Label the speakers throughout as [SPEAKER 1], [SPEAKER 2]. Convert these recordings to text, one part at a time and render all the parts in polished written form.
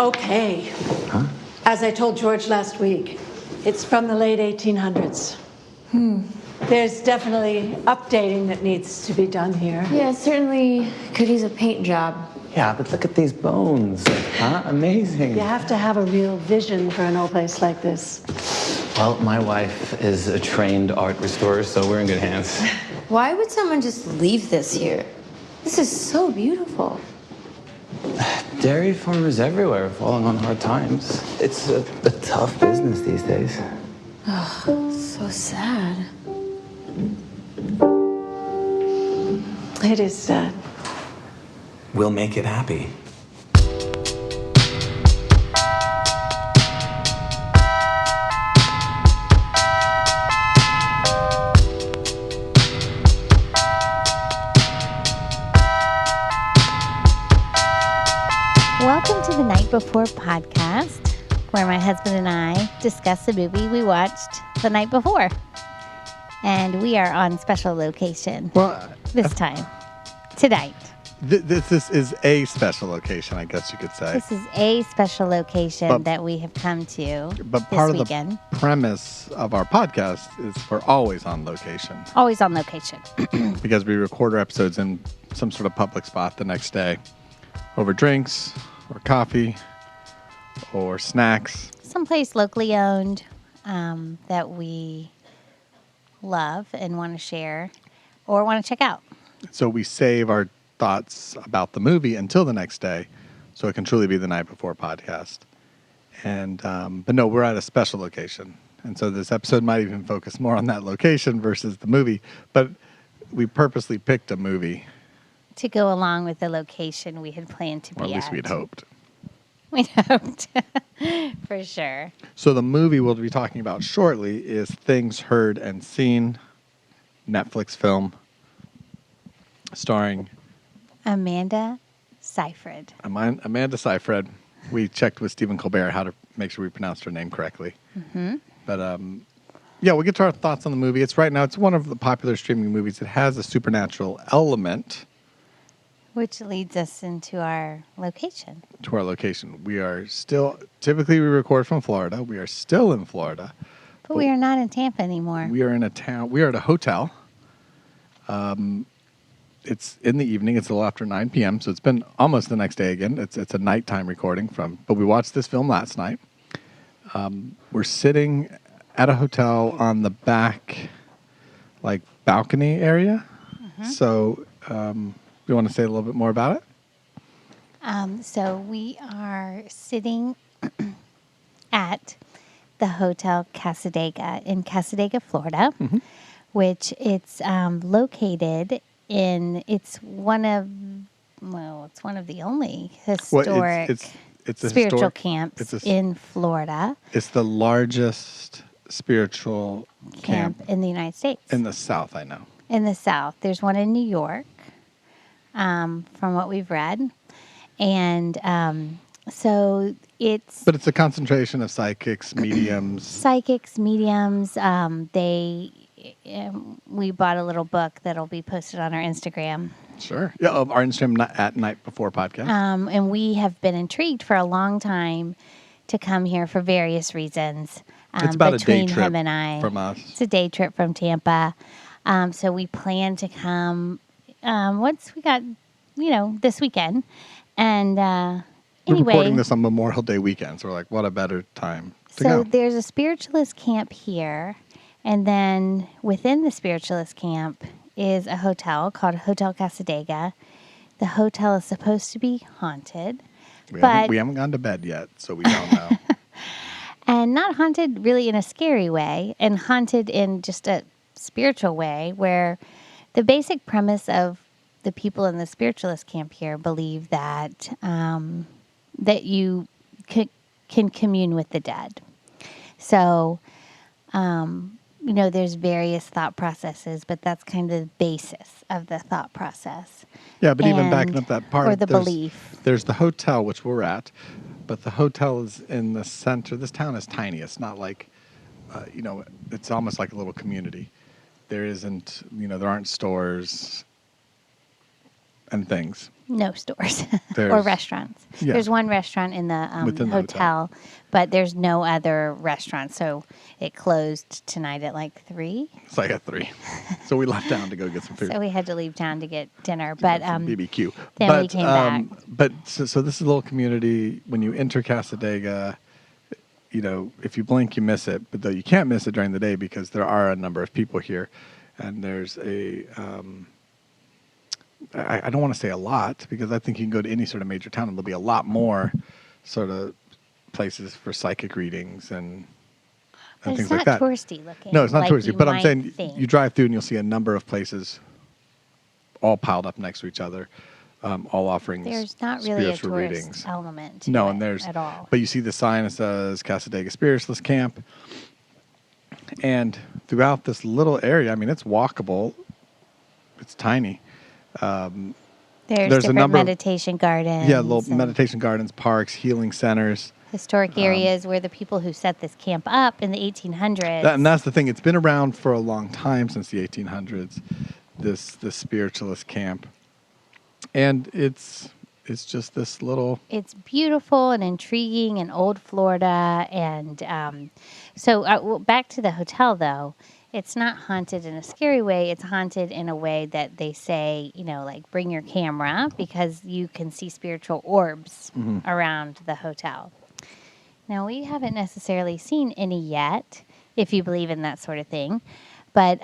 [SPEAKER 1] Okay.
[SPEAKER 2] Huh?
[SPEAKER 1] As I told George last week, it's from the late 1800s. There's definitely updating that needs to be done here.
[SPEAKER 3] Yeah, certainly could use a paint job.
[SPEAKER 2] Yeah, but look at these bones. Huh? Amazing.
[SPEAKER 1] You have to have a real vision for an old place like this.
[SPEAKER 2] Well, my wife is a trained art restorer, so we're in good hands.
[SPEAKER 3] Why would someone just leave this here? This is so beautiful.
[SPEAKER 2] Dairy farmers everywhere are falling on hard times. It's a tough business these days.
[SPEAKER 3] Oh, so sad.
[SPEAKER 1] It is sad.
[SPEAKER 4] We'll make it happy.
[SPEAKER 5] Welcome to the Night Before podcast, where my husband and I discuss the movie we watched the night before. And we are on special location this time, tonight.
[SPEAKER 6] This is a special location, I guess you could say.
[SPEAKER 5] This is a special location that we have come to
[SPEAKER 6] But part
[SPEAKER 5] this
[SPEAKER 6] of
[SPEAKER 5] weekend.
[SPEAKER 6] the premise of our podcast is we're always on location.
[SPEAKER 5] Always on location.
[SPEAKER 6] Because we record our episodes in some sort of public spot the next day over drinks or coffee or snacks.
[SPEAKER 5] Someplace locally owned that we love and want to share or want to check out.
[SPEAKER 6] So we save our thoughts about the movie until the next day, so it can truly be the Night Before podcast. And but no, we're at a special location, and so this episode might even focus more on that location versus the movie. But we purposely picked a movie
[SPEAKER 5] To go along with the location we had planned to be
[SPEAKER 6] or at least
[SPEAKER 5] at.
[SPEAKER 6] we'd hoped.
[SPEAKER 5] We'd hoped, for sure.
[SPEAKER 6] So the movie we'll be talking about shortly is Things Heard and Seen, Netflix film starring
[SPEAKER 5] Amanda Seyfried.
[SPEAKER 6] Amanda Seyfried. We checked with Stephen Colbert how to make sure we pronounced her name correctly. Mm-hmm. But yeah, we'll get to our thoughts on the movie. It's one of the popular streaming movies. It has a supernatural element.
[SPEAKER 5] Which leads us into our location.
[SPEAKER 6] To our location. We are still, typically we record from Florida. We are still in Florida.
[SPEAKER 5] But we are not in Tampa anymore.
[SPEAKER 6] We are in a town, we are at a hotel. It's in the evening. It's a little after 9 p.m., so it's been almost the next day again. It's a nighttime recording but we watched this film last night. We're sitting at a hotel on the back, balcony area. Mm-hmm. So, you want to say a little bit more about it?
[SPEAKER 5] So we are sitting at the Hotel Cassadaga in Cassadaga, Florida, mm-hmm. which it's located in. It's one of the only historic it's spiritual camps in Florida.
[SPEAKER 6] It's the largest spiritual camp
[SPEAKER 5] in the United States.
[SPEAKER 6] In the South, I know.
[SPEAKER 5] In the South, there's one in New York. From what we've read. And so it's...
[SPEAKER 6] But it's a concentration of psychics, mediums.
[SPEAKER 5] We bought a little book that'll be posted on our Instagram.
[SPEAKER 6] Sure. Yeah, our Instagram at Night Before podcast.
[SPEAKER 5] And we have been intrigued for a long time to come here for various reasons.
[SPEAKER 6] It's about
[SPEAKER 5] between
[SPEAKER 6] a day trip
[SPEAKER 5] him and I.
[SPEAKER 6] From us.
[SPEAKER 5] It's a day trip from Tampa. So we plan to come... once we got, this weekend. And
[SPEAKER 6] we're
[SPEAKER 5] anyway.
[SPEAKER 6] recording this on Memorial Day weekend, so we're like, what a better time to go.
[SPEAKER 5] So there's a spiritualist camp here. And then within the spiritualist camp is a hotel called Hotel Cassadaga. The hotel is supposed to be haunted.
[SPEAKER 6] We haven't gone to bed yet, so we don't know.
[SPEAKER 5] And not haunted really in a scary way, and haunted in just a spiritual way where... The basic premise of the people in the spiritualist camp here believe that that you can commune with the dead. So, there's various thought processes, but that's kind of the basis of the thought process.
[SPEAKER 6] Yeah, but even backing up that part.
[SPEAKER 5] Or the belief.
[SPEAKER 6] There's the hotel, which we're at, but the hotel is in the center. This town is tiny. It's not like, it's almost like a little community. There isn't, there aren't stores. and things.
[SPEAKER 5] No stores or
[SPEAKER 6] There's-
[SPEAKER 5] restaurants.
[SPEAKER 6] yeah.
[SPEAKER 5] There's one restaurant in the
[SPEAKER 6] Within the
[SPEAKER 5] hotel, but there's no other restaurant. So it closed tonight at like 3.
[SPEAKER 6] It's like at 3. So we left town to go get some food.
[SPEAKER 5] So we had to leave town to get dinner. But
[SPEAKER 6] Some BBQ.
[SPEAKER 5] then we came back.
[SPEAKER 6] But so this is a little community. When you enter Cassadaga, you know, if you blink, you miss it. But though you can't miss it during the day because there are a number of people here, and there's a. I don't want to say a lot because I think you can go to any sort of major town and there'll be a lot more sort of places for psychic readings and
[SPEAKER 5] But
[SPEAKER 6] things
[SPEAKER 5] it's
[SPEAKER 6] like
[SPEAKER 5] not
[SPEAKER 6] that.
[SPEAKER 5] touristy looking.
[SPEAKER 6] No, it's not
[SPEAKER 5] like
[SPEAKER 6] touristy.
[SPEAKER 5] you
[SPEAKER 6] But I'm
[SPEAKER 5] might
[SPEAKER 6] saying
[SPEAKER 5] think.
[SPEAKER 6] you drive through and you'll see a number of places all piled up next to each other, all offering
[SPEAKER 5] There's not really a
[SPEAKER 6] spiritual
[SPEAKER 5] tourist
[SPEAKER 6] readings.
[SPEAKER 5] element to
[SPEAKER 6] No,
[SPEAKER 5] it
[SPEAKER 6] and there's
[SPEAKER 5] at all.
[SPEAKER 6] But you see the sign that says Cassadaga Spiritualist Camp, and throughout this little area, I mean, it's walkable. It's tiny.
[SPEAKER 5] There's
[SPEAKER 6] there's a
[SPEAKER 5] different
[SPEAKER 6] number of-
[SPEAKER 5] meditation gardens.
[SPEAKER 6] Yeah, little
[SPEAKER 5] and
[SPEAKER 6] meditation gardens, parks, healing centers.
[SPEAKER 5] historic areas where the people who set this camp up in the 1800s.
[SPEAKER 6] And that's the thing. It's been around for a long time, since the 1800s. This spiritualist camp, and it's just this little.
[SPEAKER 5] It's beautiful and intriguing in old Florida. And well, back to the hotel, though. It's not haunted in a scary way. It's haunted in a way that they say, you know, like bring your camera because you can see spiritual orbs around the hotel. Now, we haven't necessarily seen any yet, if you believe in that sort of thing. But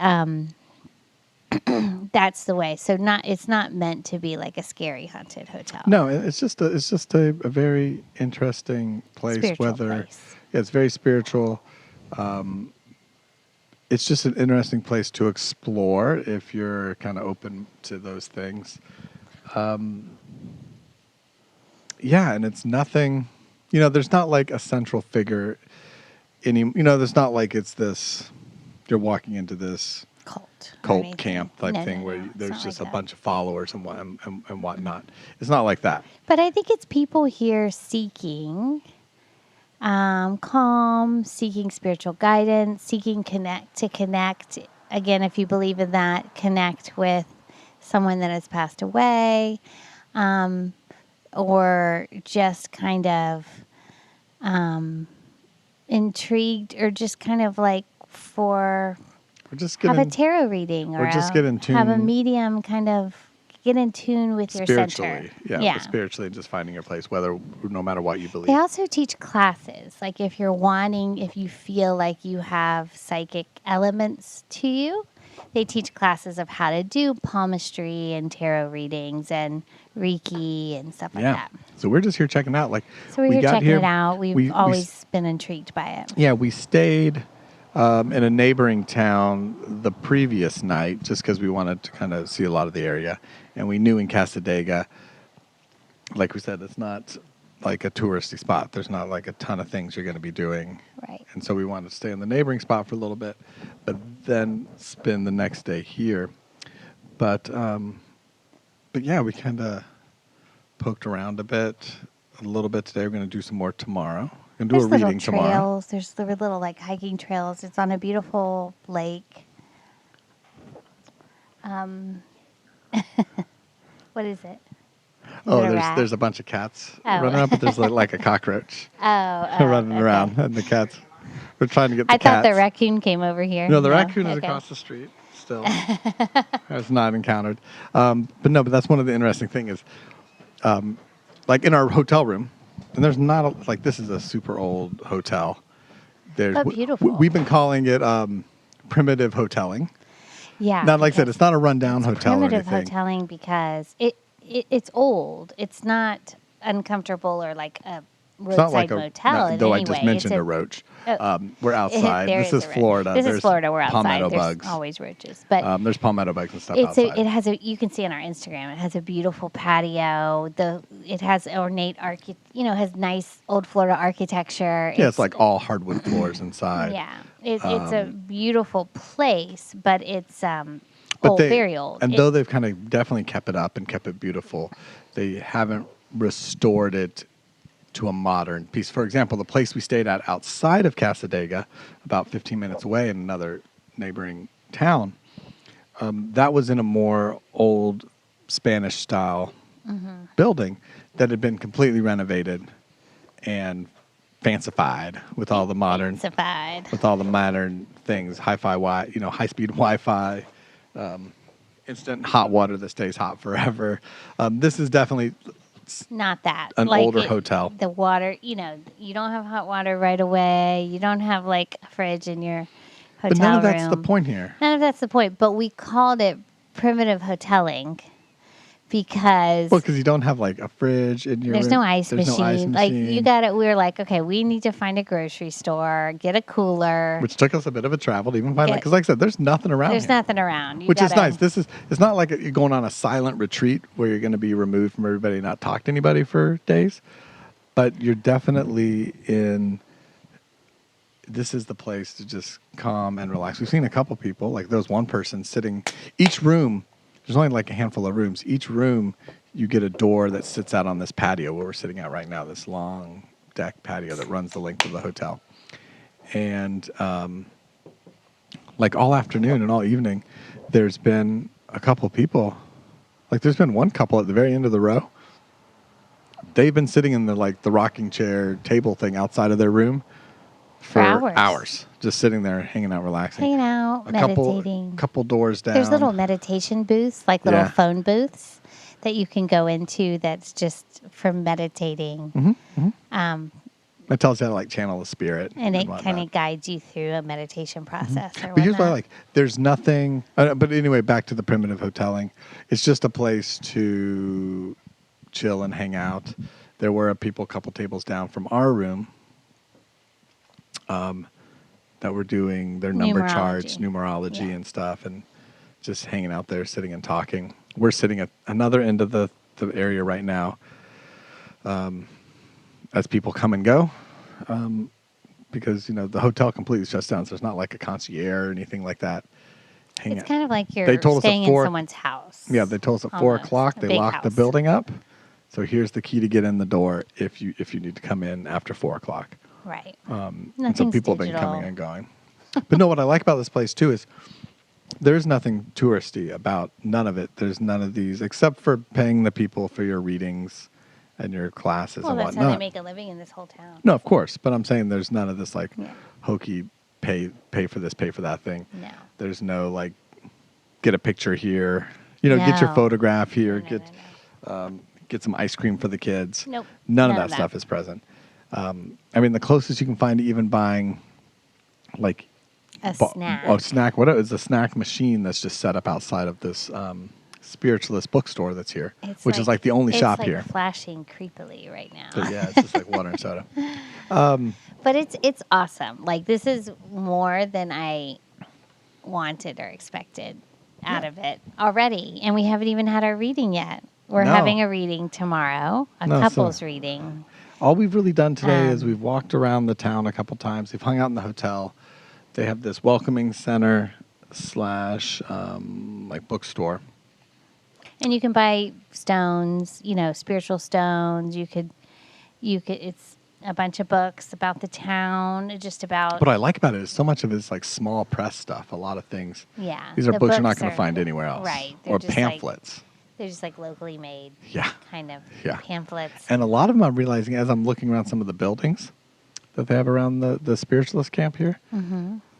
[SPEAKER 5] that's the way. So it's not meant to be like a scary haunted hotel.
[SPEAKER 6] No, it's just a very interesting place.
[SPEAKER 5] Spiritual place.
[SPEAKER 6] Yeah, it's very spiritual. It's just an interesting place to explore if you're kind of open to those things. Yeah, and it's nothing. You know, there's not like a central figure. There's not like it's this. You're walking into this
[SPEAKER 5] Cult
[SPEAKER 6] cult camp type
[SPEAKER 5] No,
[SPEAKER 6] thing
[SPEAKER 5] no,
[SPEAKER 6] where
[SPEAKER 5] no, it's
[SPEAKER 6] there's
[SPEAKER 5] not
[SPEAKER 6] just
[SPEAKER 5] like
[SPEAKER 6] a
[SPEAKER 5] that.
[SPEAKER 6] bunch of followers and whatnot. It's not like that.
[SPEAKER 5] But I think it's people here seeking calm, seeking spiritual guidance, seeking connect. Again, if you believe in that, connect with someone that has passed away, or just kind of intrigued, or just kind of like
[SPEAKER 6] We're just
[SPEAKER 5] have a
[SPEAKER 6] getting
[SPEAKER 5] tarot reading, or
[SPEAKER 6] just get in
[SPEAKER 5] have a
[SPEAKER 6] tune
[SPEAKER 5] medium kind of get in tune with your
[SPEAKER 6] spiritually.
[SPEAKER 5] center.
[SPEAKER 6] Yeah, spiritually, and just finding your place, no matter what you believe.
[SPEAKER 5] They also teach classes. Like if you feel like you have psychic elements to you, they teach classes of how to do palmistry and tarot readings and Reiki and stuff like that.
[SPEAKER 6] So we're just here checking out. Like,
[SPEAKER 5] So we're here
[SPEAKER 6] got
[SPEAKER 5] checking
[SPEAKER 6] here,
[SPEAKER 5] it out. We've
[SPEAKER 6] we
[SPEAKER 5] always been intrigued by it.
[SPEAKER 6] Yeah, we stayed in a neighboring town the previous night just because we wanted to kind of see a lot of the area. And we knew in Cassadaga, like we said, it's not like a touristy spot. There's not like a ton of things you're going to be doing.
[SPEAKER 5] Right.
[SPEAKER 6] And so we wanted to stay in the neighboring spot for a little bit, but then spend the next day here. But yeah, we kind of poked around a little bit today. We're going to do some more tomorrow. We're going to do a
[SPEAKER 5] There's
[SPEAKER 6] reading
[SPEAKER 5] little
[SPEAKER 6] tomorrow.
[SPEAKER 5] trails. There's the little like hiking trails. It's on a beautiful lake. What is it?
[SPEAKER 6] Oh,
[SPEAKER 5] it a rat?
[SPEAKER 6] there's a bunch of cats
[SPEAKER 5] Oh.
[SPEAKER 6] running around, but there's like a cockroach running
[SPEAKER 5] okay.
[SPEAKER 6] around, and the cats. We're trying to get the
[SPEAKER 5] I
[SPEAKER 6] cats.
[SPEAKER 5] thought the raccoon came over here.
[SPEAKER 6] No, the raccoon is
[SPEAKER 5] okay.
[SPEAKER 6] across the street still. Has not encountered. But that's one of the interesting things is, like in our hotel room, and there's not like this is a super old hotel. There's
[SPEAKER 5] But beautiful.
[SPEAKER 6] We've been calling it primitive hoteling.
[SPEAKER 5] Yeah.
[SPEAKER 6] Not like I said,
[SPEAKER 5] because
[SPEAKER 6] it's not a rundown hotel or
[SPEAKER 5] primitive
[SPEAKER 6] anything.
[SPEAKER 5] hoteling because it's old. It's not uncomfortable or like a
[SPEAKER 6] It's not
[SPEAKER 5] roadside
[SPEAKER 6] like
[SPEAKER 5] motel in
[SPEAKER 6] though
[SPEAKER 5] any
[SPEAKER 6] I just
[SPEAKER 5] way.
[SPEAKER 6] mentioned
[SPEAKER 5] It's
[SPEAKER 6] a roach.
[SPEAKER 5] Oh.
[SPEAKER 6] We're outside.
[SPEAKER 5] There
[SPEAKER 6] This is
[SPEAKER 5] a roach.
[SPEAKER 6] Florida.
[SPEAKER 5] This
[SPEAKER 6] There's
[SPEAKER 5] is Florida. We're outside.
[SPEAKER 6] palmetto
[SPEAKER 5] There's
[SPEAKER 6] bugs.
[SPEAKER 5] always roaches, but
[SPEAKER 6] There's palmetto bugs and stuff
[SPEAKER 5] it
[SPEAKER 6] outside.
[SPEAKER 5] has you can see on our Instagram. It has a beautiful patio. It has ornate has nice old Florida architecture.
[SPEAKER 6] Yeah, it's like all hardwood floors inside.
[SPEAKER 5] Yeah, it's a beautiful place, but it's
[SPEAKER 6] But
[SPEAKER 5] very old.
[SPEAKER 6] And though they've kind of definitely kept it up and kept it beautiful, they haven't restored it to a modern piece. For example, the place we stayed at outside of Cassadaga, about 15 minutes away in another neighboring town, that was in a more old Spanish-style building that had been completely renovated and fancified with all the modern
[SPEAKER 5] Fancified.
[SPEAKER 6] with all the modern things, high-speed Wi-Fi, instant hot water that stays hot forever. This is definitely
[SPEAKER 5] Not that.
[SPEAKER 6] an older hotel.
[SPEAKER 5] The water, you don't have hot water right away. You don't have like a fridge in your hotel
[SPEAKER 6] But none of that's the
[SPEAKER 5] room.
[SPEAKER 6] point here.
[SPEAKER 5] None of that's the point. But we called it primitive hoteling because
[SPEAKER 6] Well, because you don't have like a fridge in your
[SPEAKER 5] there's
[SPEAKER 6] room.
[SPEAKER 5] no ice
[SPEAKER 6] There's
[SPEAKER 5] machine.
[SPEAKER 6] no ice
[SPEAKER 5] Like
[SPEAKER 6] machine.
[SPEAKER 5] you got it. We were like, okay, we need to find a grocery store, get a cooler.
[SPEAKER 6] Which took us a bit of a travel to even find that.
[SPEAKER 5] Yeah.
[SPEAKER 6] Because like I said, there's nothing around
[SPEAKER 5] There's
[SPEAKER 6] here.
[SPEAKER 5] nothing around.
[SPEAKER 6] Which is nice. It's not like you're going on a silent retreat where you're going to be removed from everybody and not talk to anybody for days. But you're definitely this is the place to just calm and relax. We've seen a couple people, like there was one person sitting, each room, there's only like a handful of rooms. Each room, you get a door that sits out on this patio where we're sitting at right now, this long deck patio that runs the length of the hotel. And like all afternoon and all evening, there's been a couple people, like there's been one couple at the very end of the row. They've been sitting in the rocking chair table thing outside of their room for hours, just sitting there, hanging out, relaxing,
[SPEAKER 5] hanging out, meditating.
[SPEAKER 6] Couple doors down.
[SPEAKER 5] There's little meditation booths, like little
[SPEAKER 6] Yeah.
[SPEAKER 5] phone booths that you can go into. That's just for meditating,
[SPEAKER 6] It tells you how to like channel the spirit,
[SPEAKER 5] and it
[SPEAKER 6] whatnot.
[SPEAKER 5] kind of guides you through a meditation process. Or
[SPEAKER 6] But here's what I
[SPEAKER 5] whatnot.
[SPEAKER 6] like. There's nothing. But anyway, back to the primitive hoteling. It's just a place to chill and hang out. There were people a couple tables down from our room that were doing their number charts, numerology,
[SPEAKER 5] Yeah.
[SPEAKER 6] and stuff, and just hanging out there, sitting and talking. We're sitting at another end of the area right now as people come and go. Because the hotel completely shuts down, so there's not like a concierge or anything like that.
[SPEAKER 5] It's kind of like you're
[SPEAKER 6] They told us at
[SPEAKER 5] staying in
[SPEAKER 6] 4
[SPEAKER 5] someone's house.
[SPEAKER 6] Yeah, they told us at 4
[SPEAKER 5] Almost.
[SPEAKER 6] o'clock
[SPEAKER 5] A
[SPEAKER 6] they
[SPEAKER 5] big
[SPEAKER 6] locked the
[SPEAKER 5] house.
[SPEAKER 6] building up. So here's the key to get in the door if you need to come in after 4 o'clock.
[SPEAKER 5] Right.
[SPEAKER 6] And so
[SPEAKER 5] Nothing's
[SPEAKER 6] people have been
[SPEAKER 5] digital.
[SPEAKER 6] coming and going. But no, what I like about this place too is there's nothing touristy about none of it. There's none of these except for paying the people for your readings and your classes
[SPEAKER 5] Well,
[SPEAKER 6] and
[SPEAKER 5] that's
[SPEAKER 6] whatnot.
[SPEAKER 5] how they make a living in this whole town.
[SPEAKER 6] No, of course, but I'm saying there's none of this like
[SPEAKER 5] Yeah.
[SPEAKER 6] hokey pay for this, pay for that thing.
[SPEAKER 5] No.
[SPEAKER 6] There's no like get a picture here, get your
[SPEAKER 5] No.
[SPEAKER 6] photograph here,
[SPEAKER 5] No.
[SPEAKER 6] get some ice cream for the kids.
[SPEAKER 5] Nope.
[SPEAKER 6] None of
[SPEAKER 5] None
[SPEAKER 6] that
[SPEAKER 5] of that.
[SPEAKER 6] stuff is present. I mean, the closest you can find to even buying like
[SPEAKER 5] A snack.
[SPEAKER 6] Oh, snack. What is a snack machine that's just set up outside of this Spiritualist bookstore that's here, which is like the only shop
[SPEAKER 5] it's
[SPEAKER 6] here.
[SPEAKER 5] like flashing creepily right now.
[SPEAKER 6] But yeah, it's just like water and soda.
[SPEAKER 5] But it's awesome. Like this is more than I wanted or expected out of it already, and we haven't even had our reading yet. We're
[SPEAKER 6] No.
[SPEAKER 5] having a reading tomorrow, a
[SPEAKER 6] No, so-
[SPEAKER 5] couples reading.
[SPEAKER 6] All we've really done today is we've walked around the town a couple times. We've hung out in the hotel. They have this welcoming center / like bookstore.
[SPEAKER 5] And you can buy stones, spiritual stones. You could. It's a bunch of books about the town, just about.
[SPEAKER 6] What I like about it is so much of it is like small press stuff. A lot of things.
[SPEAKER 5] Yeah,
[SPEAKER 6] These are
[SPEAKER 5] the
[SPEAKER 6] books you're not
[SPEAKER 5] books
[SPEAKER 6] going to
[SPEAKER 5] are-
[SPEAKER 6] find anywhere else.
[SPEAKER 5] right, they're
[SPEAKER 6] Or
[SPEAKER 5] just like-
[SPEAKER 6] pamphlets.
[SPEAKER 5] They're just like locally made.
[SPEAKER 6] Yeah.
[SPEAKER 5] Kind of
[SPEAKER 6] Yeah.
[SPEAKER 5] pamphlets.
[SPEAKER 6] And a lot of them I'm realizing as I'm looking around some of the buildings that they have around the Spiritualist camp here,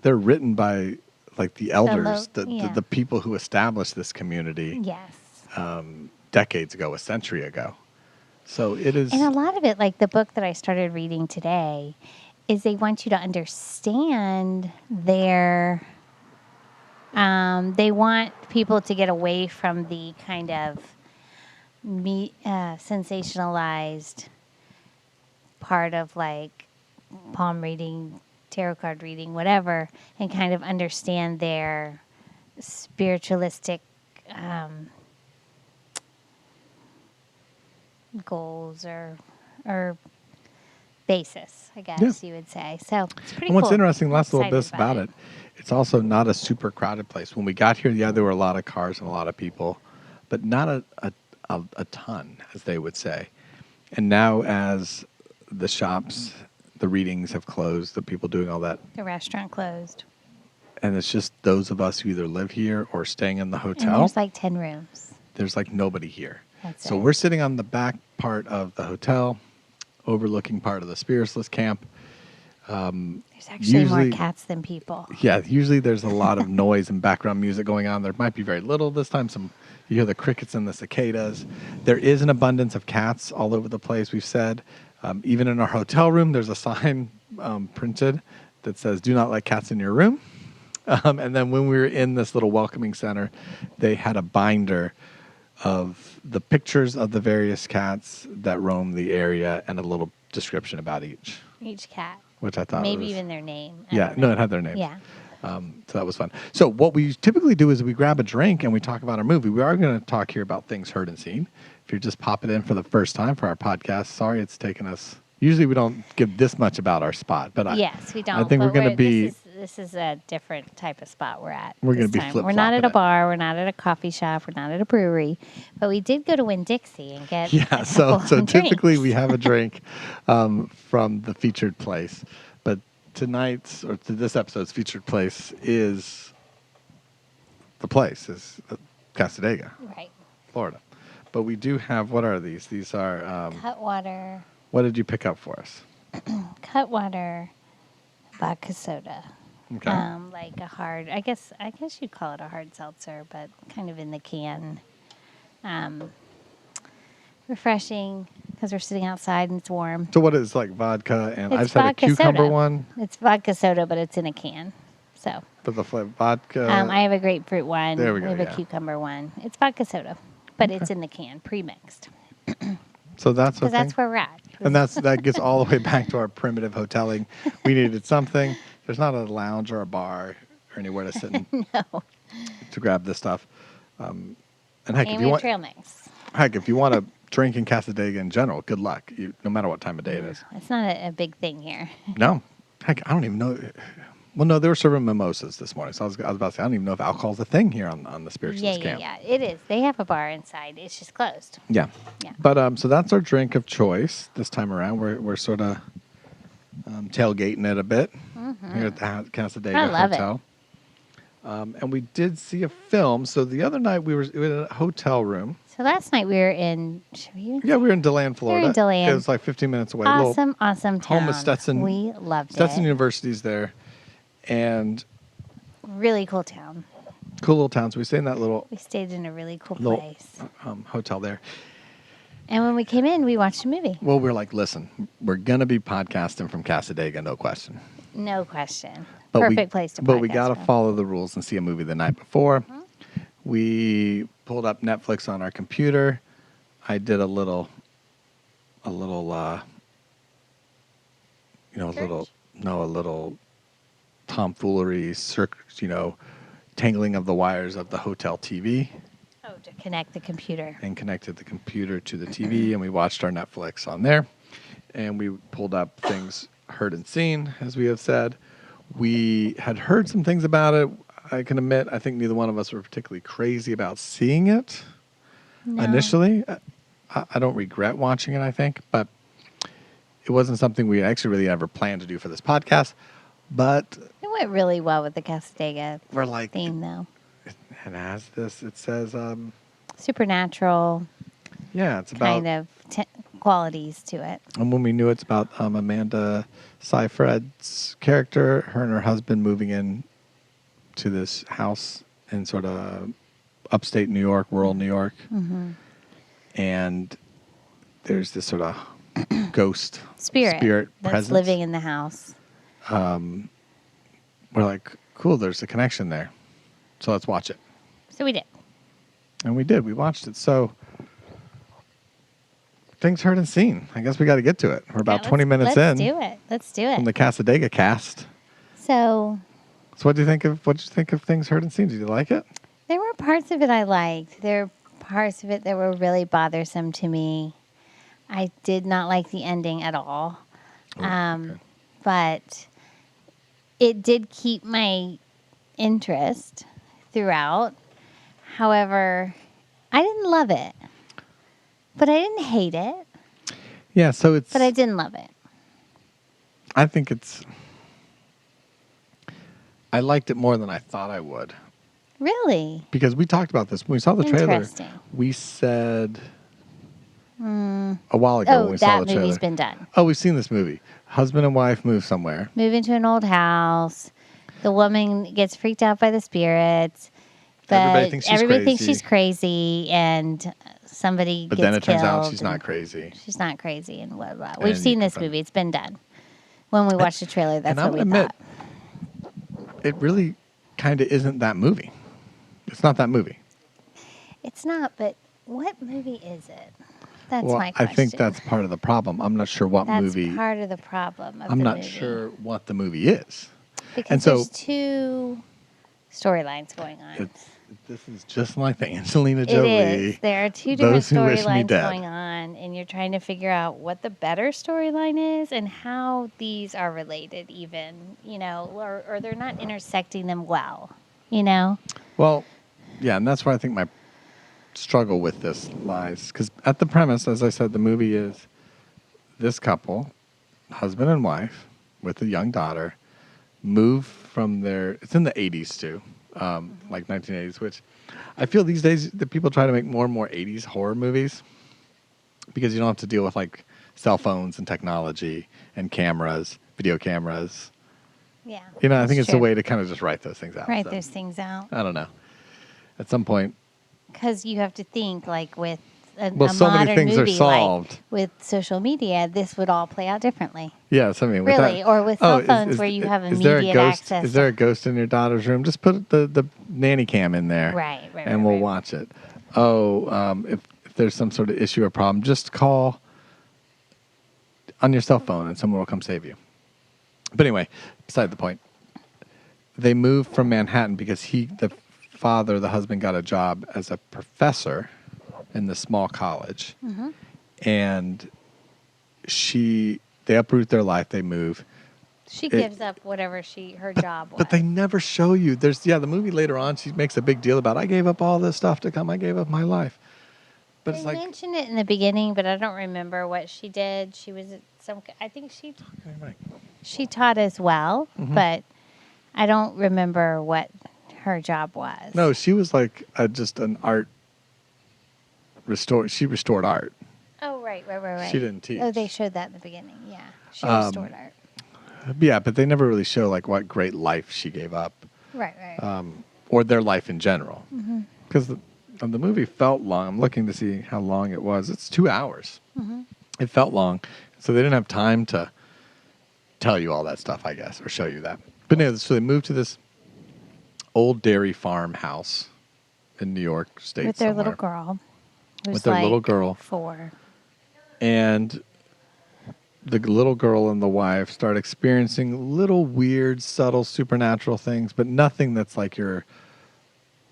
[SPEAKER 6] they're written by like the elders,
[SPEAKER 5] yeah.
[SPEAKER 6] the people who established this community
[SPEAKER 5] Yes.
[SPEAKER 6] decades ago, a century ago. So it is.
[SPEAKER 5] And a lot of it, like the book that I started reading today, is they want you to understand their. They want people to get away from the kind of sensationalized part of like palm reading, tarot card reading, whatever, and kind of understand their spiritualistic goals or basis, I guess you would say. So it's pretty
[SPEAKER 6] And what's
[SPEAKER 5] cool.
[SPEAKER 6] interesting,
[SPEAKER 5] I'm
[SPEAKER 6] last little
[SPEAKER 5] excited
[SPEAKER 6] bit about it, it's also not a super crowded place. When we got here, yeah, there were a lot of cars and a lot of people, but not a ton, as they would say. And now as the shops, the readings have closed, the people doing all that,
[SPEAKER 5] The restaurant closed.
[SPEAKER 6] and it's just those of us who either live here or staying in the
[SPEAKER 5] And
[SPEAKER 6] hotel.
[SPEAKER 5] there's like 10 rooms.
[SPEAKER 6] there's like nobody here.
[SPEAKER 5] That's
[SPEAKER 6] So
[SPEAKER 5] it.
[SPEAKER 6] we're sitting on the back part of the hotel, overlooking part of the Spiritualist camp.
[SPEAKER 5] There's actually
[SPEAKER 6] usually-
[SPEAKER 5] more cats than people.
[SPEAKER 6] Yeah, usually there's a lot of noise and background music going on. There might be very little this time. You hear the crickets and the cicadas. There is an abundance of cats all over the place, we've said. Even in our hotel room, there's a sign printed that says, "Do not let cats in your room." And then when we were in this little welcoming center, they had a binder of the pictures of the various cats that roam the area and a little description about each,
[SPEAKER 5] Each cat.
[SPEAKER 6] which I thought
[SPEAKER 5] Maybe
[SPEAKER 6] was...
[SPEAKER 5] even their name. I
[SPEAKER 6] Yeah,
[SPEAKER 5] don't
[SPEAKER 6] no,
[SPEAKER 5] know.
[SPEAKER 6] it had their names.
[SPEAKER 5] Yeah.
[SPEAKER 6] So that was fun. So what we typically do is we grab a drink and we talk about our movie. We are going to talk here about things heard and seen. If you're just popping in for the first time for our podcast, sorry it's taken us... Usually we don't give this much about our spot, but
[SPEAKER 5] Yes, we don't.
[SPEAKER 6] I think
[SPEAKER 5] but
[SPEAKER 6] we're going to be...
[SPEAKER 5] This is a different type of spot we're at.
[SPEAKER 6] We're gonna
[SPEAKER 5] this
[SPEAKER 6] be
[SPEAKER 5] time. We're not
[SPEAKER 6] flip-flopping
[SPEAKER 5] at a
[SPEAKER 6] it.
[SPEAKER 5] bar. We're not at a coffee shop. We're not at a brewery. But we did go to Winn-Dixie and get
[SPEAKER 6] Yeah,
[SPEAKER 5] a
[SPEAKER 6] so
[SPEAKER 5] couple of
[SPEAKER 6] typically
[SPEAKER 5] drinks.
[SPEAKER 6] we have a drink from the featured place, but tonight's or to this episode's featured place is Cassadaga,
[SPEAKER 5] Right.
[SPEAKER 6] Florida. But we do have, what are these? These are,
[SPEAKER 5] Cutwater.
[SPEAKER 6] what did you pick up for us?
[SPEAKER 5] Cutwater vodka soda.
[SPEAKER 6] Okay.
[SPEAKER 5] Like a hard, I guess you'd call it a hard seltzer, but kind of in the can. Refreshing because we're sitting outside and it's warm.
[SPEAKER 6] So what is like vodka and I
[SPEAKER 5] It's
[SPEAKER 6] just had a
[SPEAKER 5] vodka
[SPEAKER 6] cucumber
[SPEAKER 5] soda.
[SPEAKER 6] one,
[SPEAKER 5] It's vodka soda, but it's in a can. So
[SPEAKER 6] but the vodka.
[SPEAKER 5] I have a grapefruit one.
[SPEAKER 6] there we go,
[SPEAKER 5] have
[SPEAKER 6] yeah.
[SPEAKER 5] a cucumber one. It's vodka soda, but it's in the can, pre-mixed.
[SPEAKER 6] So that's
[SPEAKER 5] Because that's where we're at.
[SPEAKER 6] and that gets all the way back to our primitive hoteling. We needed something. There's not a lounge or a bar or anywhere to sit and to grab this stuff. And heck,
[SPEAKER 5] And
[SPEAKER 6] if
[SPEAKER 5] we
[SPEAKER 6] you
[SPEAKER 5] have
[SPEAKER 6] want,
[SPEAKER 5] trail mix.
[SPEAKER 6] to drink in Cassadaga in general, good luck. No matter what time of day it is.
[SPEAKER 5] It's not a big thing here.
[SPEAKER 6] No, heck, I don't even know. Well, no, they were serving mimosas this morning. So I was about to say, I don't even know if alcohol's a thing here on the Spiritualist camp.
[SPEAKER 5] Yeah. It is. They have a bar inside. It's just closed.
[SPEAKER 6] Yeah.
[SPEAKER 5] Yeah.
[SPEAKER 6] But so that's our drink of choice this time around. We're sort of tailgating it a bit here at the Cassadaga
[SPEAKER 5] I love it.
[SPEAKER 6] Hotel. And we did see a film. So the other night we were in a hotel room.
[SPEAKER 5] So last night we were in. Should we even
[SPEAKER 6] Yeah, we were in DeLand, Florida.
[SPEAKER 5] in DeLand.
[SPEAKER 6] It was like 15 minutes away.
[SPEAKER 5] awesome town.
[SPEAKER 6] home of Stetson.
[SPEAKER 5] We loved
[SPEAKER 6] Stetson
[SPEAKER 5] it.
[SPEAKER 6] University's there. And
[SPEAKER 5] Really cool town.
[SPEAKER 6] cool little town. So we stayed in that little
[SPEAKER 5] We stayed in a really cool
[SPEAKER 6] Little-
[SPEAKER 5] place.
[SPEAKER 6] hotel there.
[SPEAKER 5] And when we came in, we watched a movie.
[SPEAKER 6] Well, we're like, listen, we're going to be podcasting from Cassadaga, no question.
[SPEAKER 5] No question.
[SPEAKER 6] But
[SPEAKER 5] Perfect place to
[SPEAKER 6] But we
[SPEAKER 5] podcast
[SPEAKER 6] got to
[SPEAKER 5] from.
[SPEAKER 6] follow the rules and see a movie the night before. We pulled up Netflix on our computer. I did a little tomfoolery, tangling of the wires of the hotel TV
[SPEAKER 5] Oh, to connect the computer.
[SPEAKER 6] and connected the computer to the TV, and we watched our Netflix on there. And we pulled up things heard and seen, as we have said. We had heard some things about it. I can admit, I think neither one of us were particularly crazy about seeing it
[SPEAKER 5] No.
[SPEAKER 6] initially. I don't regret watching it, I think, but it wasn't something we actually really ever planned to do for this podcast. But
[SPEAKER 5] It went really well with the Cassadaga
[SPEAKER 6] we're like,
[SPEAKER 5] theme, though.
[SPEAKER 6] it has this, it says,
[SPEAKER 5] Supernatural
[SPEAKER 6] yeah, it's about,
[SPEAKER 5] kind of qualities to it.
[SPEAKER 6] and when we knew it's about Amanda Seyfried's character, her and her husband moving in to this house in sort of upstate New York, rural New York.
[SPEAKER 5] Mm-hmm.
[SPEAKER 6] And there's this sort of ghost
[SPEAKER 5] Spirit that's
[SPEAKER 6] presence.
[SPEAKER 5] living in the house.
[SPEAKER 6] We're like, cool, there's a connection there. So let's watch it.
[SPEAKER 5] So we did.
[SPEAKER 6] And we did. We watched it. So things heard and seen. I guess we got to get to it. We're about
[SPEAKER 5] Yeah,
[SPEAKER 6] 20 minutes in
[SPEAKER 5] Let's do it.
[SPEAKER 6] from the Cassadaga cast.
[SPEAKER 5] So
[SPEAKER 6] So what did you think of things heard and seen? Did you like it?
[SPEAKER 5] there were parts of it I liked. There were parts of it that were really bothersome to me. I did not like the ending at all.
[SPEAKER 6] Okay.
[SPEAKER 5] But it did keep my interest throughout. However, I didn't love it. But I didn't hate it.
[SPEAKER 6] Yeah, so it's...
[SPEAKER 5] But I didn't love it.
[SPEAKER 6] I think it's... I liked it more than I thought I would.
[SPEAKER 5] Really?
[SPEAKER 6] Because we talked about this when we saw the trailer.
[SPEAKER 5] Interesting.
[SPEAKER 6] We said a while ago when we saw
[SPEAKER 5] that
[SPEAKER 6] the trailer.
[SPEAKER 5] movie's been done.
[SPEAKER 6] Oh, we've seen this movie. Husband and wife move somewhere.
[SPEAKER 5] Move into an old house. The woman gets freaked out by the spirits. But
[SPEAKER 6] Everybody thinks
[SPEAKER 5] she's crazy, and somebody
[SPEAKER 6] But
[SPEAKER 5] gets
[SPEAKER 6] then it turns out
[SPEAKER 5] killed,
[SPEAKER 6] she's not crazy.
[SPEAKER 5] She's not crazy, and blah, blah.
[SPEAKER 6] And
[SPEAKER 5] We've seen
[SPEAKER 6] you
[SPEAKER 5] this movie. It's been done. When we watched the trailer, that's
[SPEAKER 6] And
[SPEAKER 5] what we
[SPEAKER 6] I'm gonna
[SPEAKER 5] thought.
[SPEAKER 6] admit, it really kind of isn't that movie. It's not that movie.
[SPEAKER 5] It's not, but what movie is it? That's
[SPEAKER 6] Well,
[SPEAKER 5] my
[SPEAKER 6] I
[SPEAKER 5] question.
[SPEAKER 6] think that's part of the problem. I'm not sure what
[SPEAKER 5] That's
[SPEAKER 6] movie.
[SPEAKER 5] part of the problem of
[SPEAKER 6] I'm
[SPEAKER 5] the
[SPEAKER 6] not
[SPEAKER 5] movie.
[SPEAKER 6] sure what the movie is.
[SPEAKER 5] Because
[SPEAKER 6] And so-
[SPEAKER 5] there's two storylines going on.
[SPEAKER 6] This is just like the Angelina
[SPEAKER 5] It
[SPEAKER 6] Jolie.
[SPEAKER 5] is. There are two different
[SPEAKER 6] Those Who Wish Me
[SPEAKER 5] storylines
[SPEAKER 6] Dead.
[SPEAKER 5] going on, and you're trying to figure out what the better storyline is and how these are related, even, or they're not intersecting them well,
[SPEAKER 6] Well, yeah, and that's where I think my struggle with this lies. Because at the premise, as I said, the movie is this couple, husband and wife, with a young daughter, move from their. It's in the 80s too, like 1980s, which I feel these days that people try to make more and more 80s horror movies because you don't have to deal with like cell phones and technology and cameras, video cameras.
[SPEAKER 5] Yeah.
[SPEAKER 6] I think it's a
[SPEAKER 5] true.
[SPEAKER 6] way to kind of just write those things out.
[SPEAKER 5] Write
[SPEAKER 6] So,
[SPEAKER 5] those things out.
[SPEAKER 6] I don't know. At some point,
[SPEAKER 5] Because you have to think, like, with a
[SPEAKER 6] so many
[SPEAKER 5] modern
[SPEAKER 6] things are
[SPEAKER 5] movie,
[SPEAKER 6] solved.
[SPEAKER 5] like with social media, this would all play out differently.
[SPEAKER 6] yes, I mean, with
[SPEAKER 5] Really?
[SPEAKER 6] that-
[SPEAKER 5] Or with cell phones where you have
[SPEAKER 6] is there a
[SPEAKER 5] immediate
[SPEAKER 6] ghost?
[SPEAKER 5] access.
[SPEAKER 6] Is there a ghost in your daughter's room? Just put the nanny cam in there,
[SPEAKER 5] Right,
[SPEAKER 6] and we'll
[SPEAKER 5] right.
[SPEAKER 6] watch it. If there's some sort of issue or problem, just call on your cell phone, and someone will come save you. But anyway, beside the point, they moved from Manhattan because the husband, got a job as a professor in the small college, and they uproot their life. They move.
[SPEAKER 5] She gives up whatever her job was.
[SPEAKER 6] But they never show you. The movie later on, she makes a big deal about, I gave up all this stuff to come. I gave up my life. But
[SPEAKER 5] They
[SPEAKER 6] it's like,
[SPEAKER 5] mentioned it in the beginning, but I don't remember what she did. She was at I think she taught as well,
[SPEAKER 6] Mm-hmm.
[SPEAKER 5] but I don't remember what her job was.
[SPEAKER 6] no, she was like just an art she restored art.
[SPEAKER 5] Oh, right.
[SPEAKER 6] She didn't teach.
[SPEAKER 5] Oh, they showed that in the beginning. Yeah. She restored art.
[SPEAKER 6] Yeah, but they never really show like what great life she gave up,
[SPEAKER 5] Right.
[SPEAKER 6] or their life in general.
[SPEAKER 5] Mm-hmm.
[SPEAKER 6] Because the movie felt long. I'm looking to see how long it was. It's 2 hours.
[SPEAKER 5] Mm-hmm.
[SPEAKER 6] It felt long, so they didn't have time to tell you all that stuff, I guess, or show you that. But no, so they moved to this old dairy farm house in New York State
[SPEAKER 5] With their
[SPEAKER 6] somewhere.
[SPEAKER 5] little girl. who's
[SPEAKER 6] With their little
[SPEAKER 5] like
[SPEAKER 6] girl.
[SPEAKER 5] 4.
[SPEAKER 6] And the little girl and the wife start experiencing little weird, subtle, supernatural things, but nothing that's like your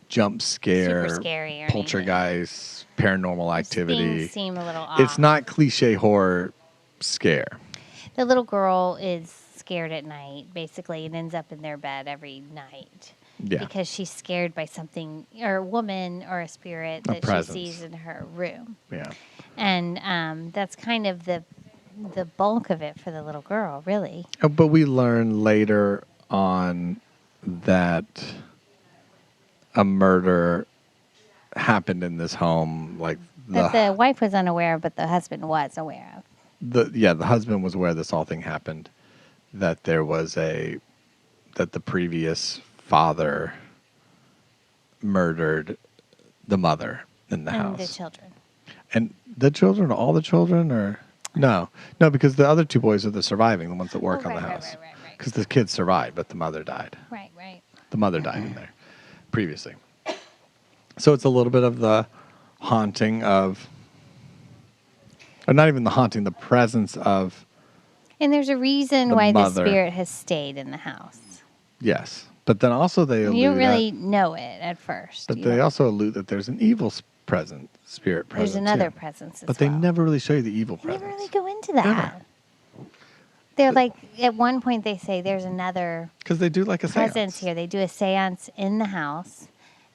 [SPEAKER 6] jump scare,
[SPEAKER 5] Super scary or
[SPEAKER 6] poltergeist, paranormal activity.
[SPEAKER 5] Things seem a little off.
[SPEAKER 6] It's not cliche horror scare.
[SPEAKER 5] The little girl is scared at night, basically, and ends up in their bed every night.
[SPEAKER 6] Yeah.
[SPEAKER 5] Because she's scared by something, or a woman or a spirit
[SPEAKER 6] A
[SPEAKER 5] that
[SPEAKER 6] presence.
[SPEAKER 5] she sees in her room.
[SPEAKER 6] Yeah.
[SPEAKER 5] And that's kind of the bulk of it for the little girl, really.
[SPEAKER 6] But we learn later on that a murder happened in this home. Like
[SPEAKER 5] That the wife was unaware of, but the husband was aware of.
[SPEAKER 6] the husband was aware this whole thing happened. That the previous father murdered the mother in the
[SPEAKER 5] And
[SPEAKER 6] house.
[SPEAKER 5] the children.
[SPEAKER 6] And the children, all the children, or no, because the other 2 boys are the surviving, the ones that work on the house.
[SPEAKER 5] Right.
[SPEAKER 6] Because the kids survived, but the mother died.
[SPEAKER 5] Right.
[SPEAKER 6] The mother died in there previously. So it's a little bit of the haunting of, or not even the haunting, the presence of,
[SPEAKER 5] And there's a reason
[SPEAKER 6] The
[SPEAKER 5] why the
[SPEAKER 6] mother.
[SPEAKER 5] spirit has stayed in the house.
[SPEAKER 6] yes. But then also they allude
[SPEAKER 5] You don't really
[SPEAKER 6] that,
[SPEAKER 5] know it at first.
[SPEAKER 6] but
[SPEAKER 5] You
[SPEAKER 6] they
[SPEAKER 5] don't-
[SPEAKER 6] also allude that there's an evil spirit present.
[SPEAKER 5] There's another
[SPEAKER 6] too.
[SPEAKER 5] presence as
[SPEAKER 6] But they
[SPEAKER 5] well.
[SPEAKER 6] never really show you the evil
[SPEAKER 5] They
[SPEAKER 6] presence.
[SPEAKER 5] never really go into that.
[SPEAKER 6] Never.
[SPEAKER 5] They're like, at one point they say there's another
[SPEAKER 6] Because they do like a
[SPEAKER 5] presence
[SPEAKER 6] seance.
[SPEAKER 5] here. They do a seance in the house,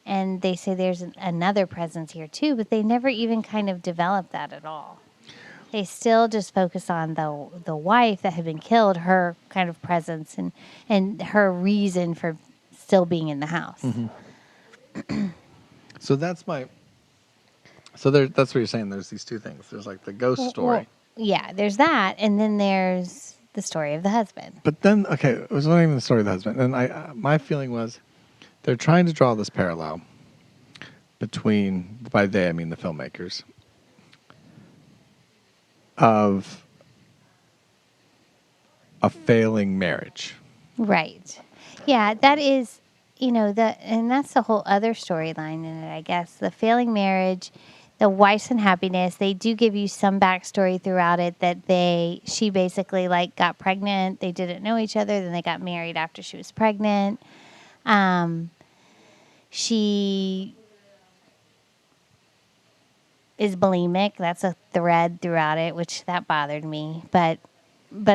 [SPEAKER 5] and they say there's another presence here too, but they never even kind of develop that at all. They still just focus on the wife that had been killed, her kind of presence and her reason for still being in the house.
[SPEAKER 6] Mm-hmm. So that's my. So that's what you're saying. There's these two things. There's like the ghost story.
[SPEAKER 5] Well, yeah, there's that, and then there's the story of the husband.
[SPEAKER 6] But then, okay, it was not even the story of the husband. And my feeling was they're trying to draw this parallel between, by they, I mean the filmmakers, of a failing marriage.
[SPEAKER 5] Right. Yeah, that is, and that's the whole other storyline in it, I guess. The failing marriage, the wife's unhappiness. They do give you some backstory throughout it that she basically like got pregnant. They didn't know each other. Then they got married after she was pregnant. She is bulimic. That's a thread throughout it, which that bothered me. But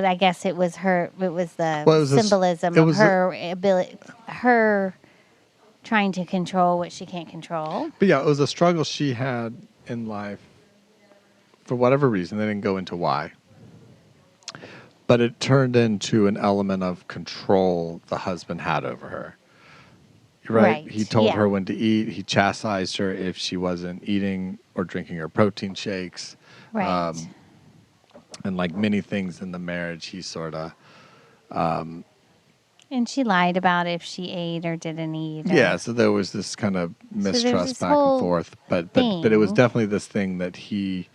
[SPEAKER 5] I guess it was her. It was the symbolism of her ability, her trying to control what she can't control.
[SPEAKER 6] But yeah, it was a struggle she had in life for whatever reason. They didn't go into why. But it turned into an element of control the husband had over her. Right? He told her when to eat. He chastised her if she wasn't eating or drinking her protein shakes.
[SPEAKER 5] Right.
[SPEAKER 6] And like many things in the marriage, he sort of...
[SPEAKER 5] and she lied about if she ate or didn't eat.
[SPEAKER 6] Yeah, so there was this kind of mistrust back and forth. But it was definitely this thing that she...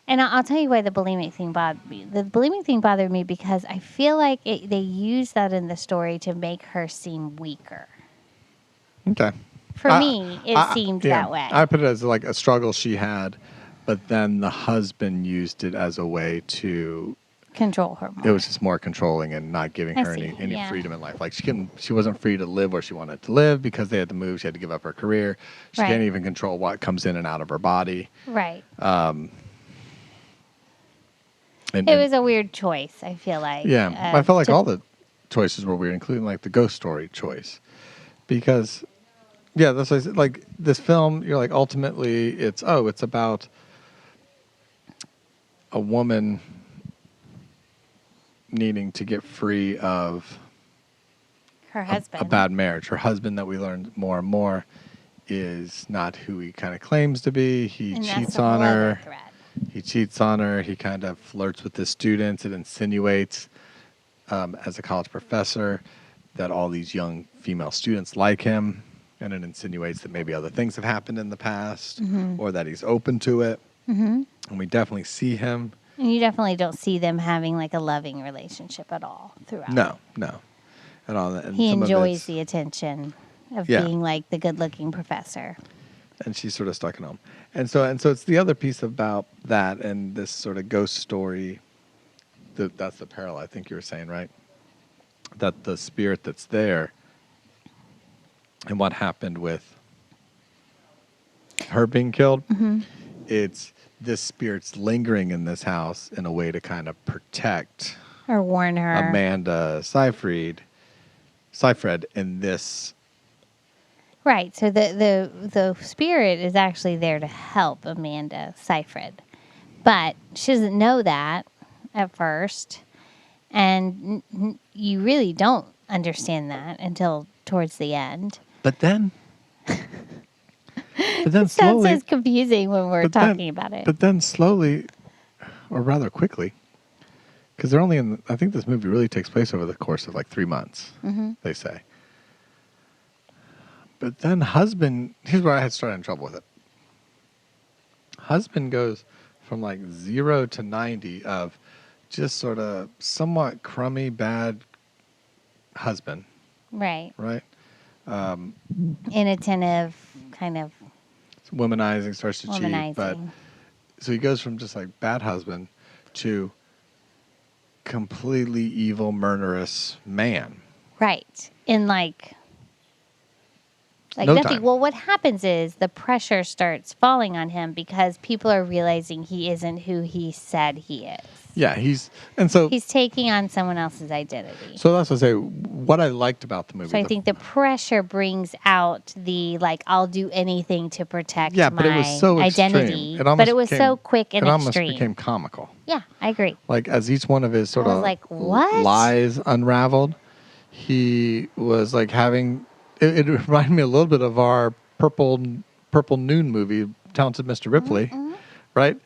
[SPEAKER 5] And I'll tell you why the bulimic thing bothered me. The bulimic thing bothered me because I feel like they used that in the story to make her seem weaker.
[SPEAKER 6] Okay.
[SPEAKER 5] For me, it seemed that way.
[SPEAKER 6] I put it as like a struggle she had, but then the husband used it as a way to
[SPEAKER 5] control her more.
[SPEAKER 6] It was just more controlling and not giving her any freedom in life. Like she wasn't free to live where she wanted to live because they had to move. She had to give up her career. She can't even control what comes in and out of her body.
[SPEAKER 5] Right. It was a weird choice, I feel like.
[SPEAKER 6] Yeah, I felt like all the choices were weird, including like the ghost story choice. Because, yeah, that's what I said, like this film, you're like, ultimately it's about a woman needing to get free of
[SPEAKER 5] her husband.
[SPEAKER 6] A bad marriage. Her husband, that we learned more and more, is not who he kind of claims to be. He cheats on her. He cheats on her. He kind of flirts with the students. It insinuates, as a college professor, that all these young female students like him. And it insinuates that maybe other things have happened in the past, or that he's open to it. Mm-hmm. And we definitely see him.
[SPEAKER 5] And you definitely don't see them having like a loving relationship at all throughout.
[SPEAKER 6] No. At all. And
[SPEAKER 5] he enjoys the attention of being like the good-looking professor.
[SPEAKER 6] And she's sort of stuck at home. And so it's the other piece about that and this sort of ghost story. That's the parallel, I think you were saying, right? That the spirit that's there and what happened with her being killed, it's this spirit's lingering in this house in a way to kind of protect
[SPEAKER 5] or warn her.
[SPEAKER 6] Amanda Seyfried in this.
[SPEAKER 5] Right. So the spirit is actually there to help Amanda Seyfried. But she doesn't know that at first. And you really don't understand that until towards the end.
[SPEAKER 6] But then
[SPEAKER 5] it
[SPEAKER 6] slowly...
[SPEAKER 5] sounds confusing when we're talking about it.
[SPEAKER 6] But then slowly, or rather quickly, because they're only in... I think this movie really takes place over the course of like 3 months, they say. But then husband, here's where I had started in trouble with it. Husband goes from like 0 to 90 of just sort of somewhat crummy, bad husband.
[SPEAKER 5] Right.
[SPEAKER 6] Right?
[SPEAKER 5] Inattentive, kind of.
[SPEAKER 6] Womanizing, starts to cheat. But so he goes from just like bad husband to completely evil, murderous man.
[SPEAKER 5] Right. In like
[SPEAKER 6] no
[SPEAKER 5] nothing.
[SPEAKER 6] time.
[SPEAKER 5] Well, what happens is the pressure starts falling on him because people are realizing he isn't who he said he is.
[SPEAKER 6] Yeah, he's
[SPEAKER 5] taking on someone else's identity.
[SPEAKER 6] So that's what I say. What I liked about the movie.
[SPEAKER 5] So I think the pressure brings out the I'll do anything to protect
[SPEAKER 6] but
[SPEAKER 5] my
[SPEAKER 6] it was so
[SPEAKER 5] identity.
[SPEAKER 6] Extreme.
[SPEAKER 5] But it was so quick and
[SPEAKER 6] extreme. It almost
[SPEAKER 5] extreme.
[SPEAKER 6] became comical.
[SPEAKER 5] Yeah, I agree.
[SPEAKER 6] Like as each one of his sort of
[SPEAKER 5] what?
[SPEAKER 6] lies unraveled, he was like having it reminded me a little bit of our Purple Noon movie, Talented Mr. Ripley, right?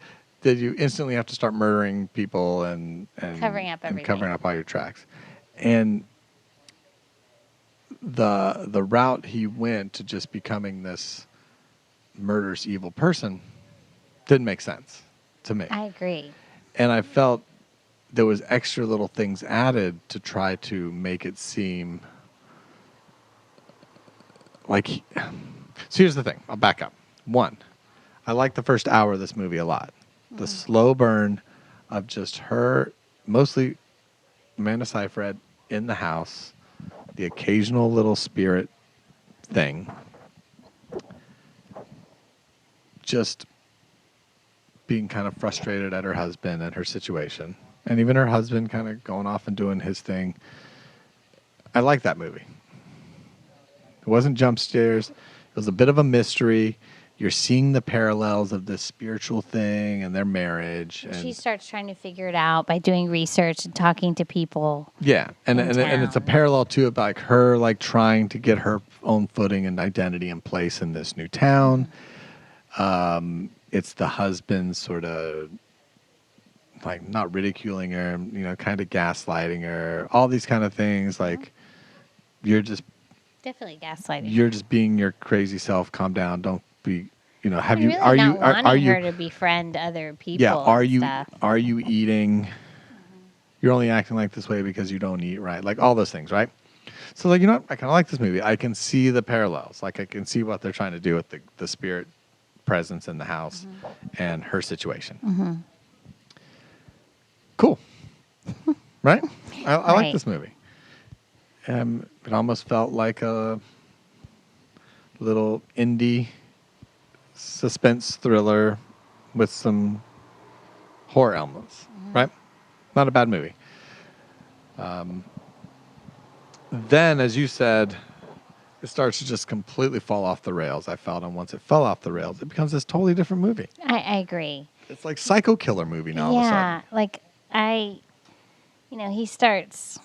[SPEAKER 6] That you instantly have to start murdering people and
[SPEAKER 5] Covering up
[SPEAKER 6] and
[SPEAKER 5] everything.
[SPEAKER 6] covering up all your tracks. And the route he went to just becoming this murderous evil person didn't make sense to me.
[SPEAKER 5] I agree.
[SPEAKER 6] And I felt there was extra little things added to try to make it seem like so here's the thing. I'll back up. One, I like the first hour of this movie a lot. The slow burn of just her, mostly Amanda Seyfried in the house, the occasional little spirit thing, just being kind of frustrated at her husband and her situation, and even her husband kind of going off and doing his thing. I like that movie. It wasn't jump scares. It was a bit of a mystery. You're seeing the parallels of this spiritual thing and their marriage. And
[SPEAKER 5] She starts trying to figure it out by doing research and talking to people.
[SPEAKER 6] yeah, and it's a
[SPEAKER 5] town.
[SPEAKER 6] parallel to it, like her like trying to get her own footing and identity in place in this new town. It's the husband sort of like not ridiculing her, kind of gaslighting her, all these kind of things. Like you're just
[SPEAKER 5] Definitely gaslighting.
[SPEAKER 6] you're just being your crazy self. Calm down. Don't be. Have
[SPEAKER 5] And
[SPEAKER 6] you?
[SPEAKER 5] really
[SPEAKER 6] Are you?
[SPEAKER 5] not
[SPEAKER 6] Are
[SPEAKER 5] wanting
[SPEAKER 6] you?
[SPEAKER 5] her to befriend other people?
[SPEAKER 6] Yeah. Are
[SPEAKER 5] and
[SPEAKER 6] you?
[SPEAKER 5] Stuff.
[SPEAKER 6] Are you eating? You're only acting like this way because you don't eat right. Like all those things, right? So like I kind of like this movie. I can see the parallels. Like I can see what they're trying to do with the spirit presence in the house and her situation. Cool. Right? I like
[SPEAKER 5] Right.
[SPEAKER 6] this movie. It almost felt like a little indie suspense thriller with some horror elements, right? Not a bad movie. Then, as you said, it starts to just completely fall off the rails, I felt. And once it fell off the rails, it becomes this totally different movie.
[SPEAKER 5] I agree.
[SPEAKER 6] It's like Psycho Killer movie now all of a sudden.
[SPEAKER 5] Like he starts.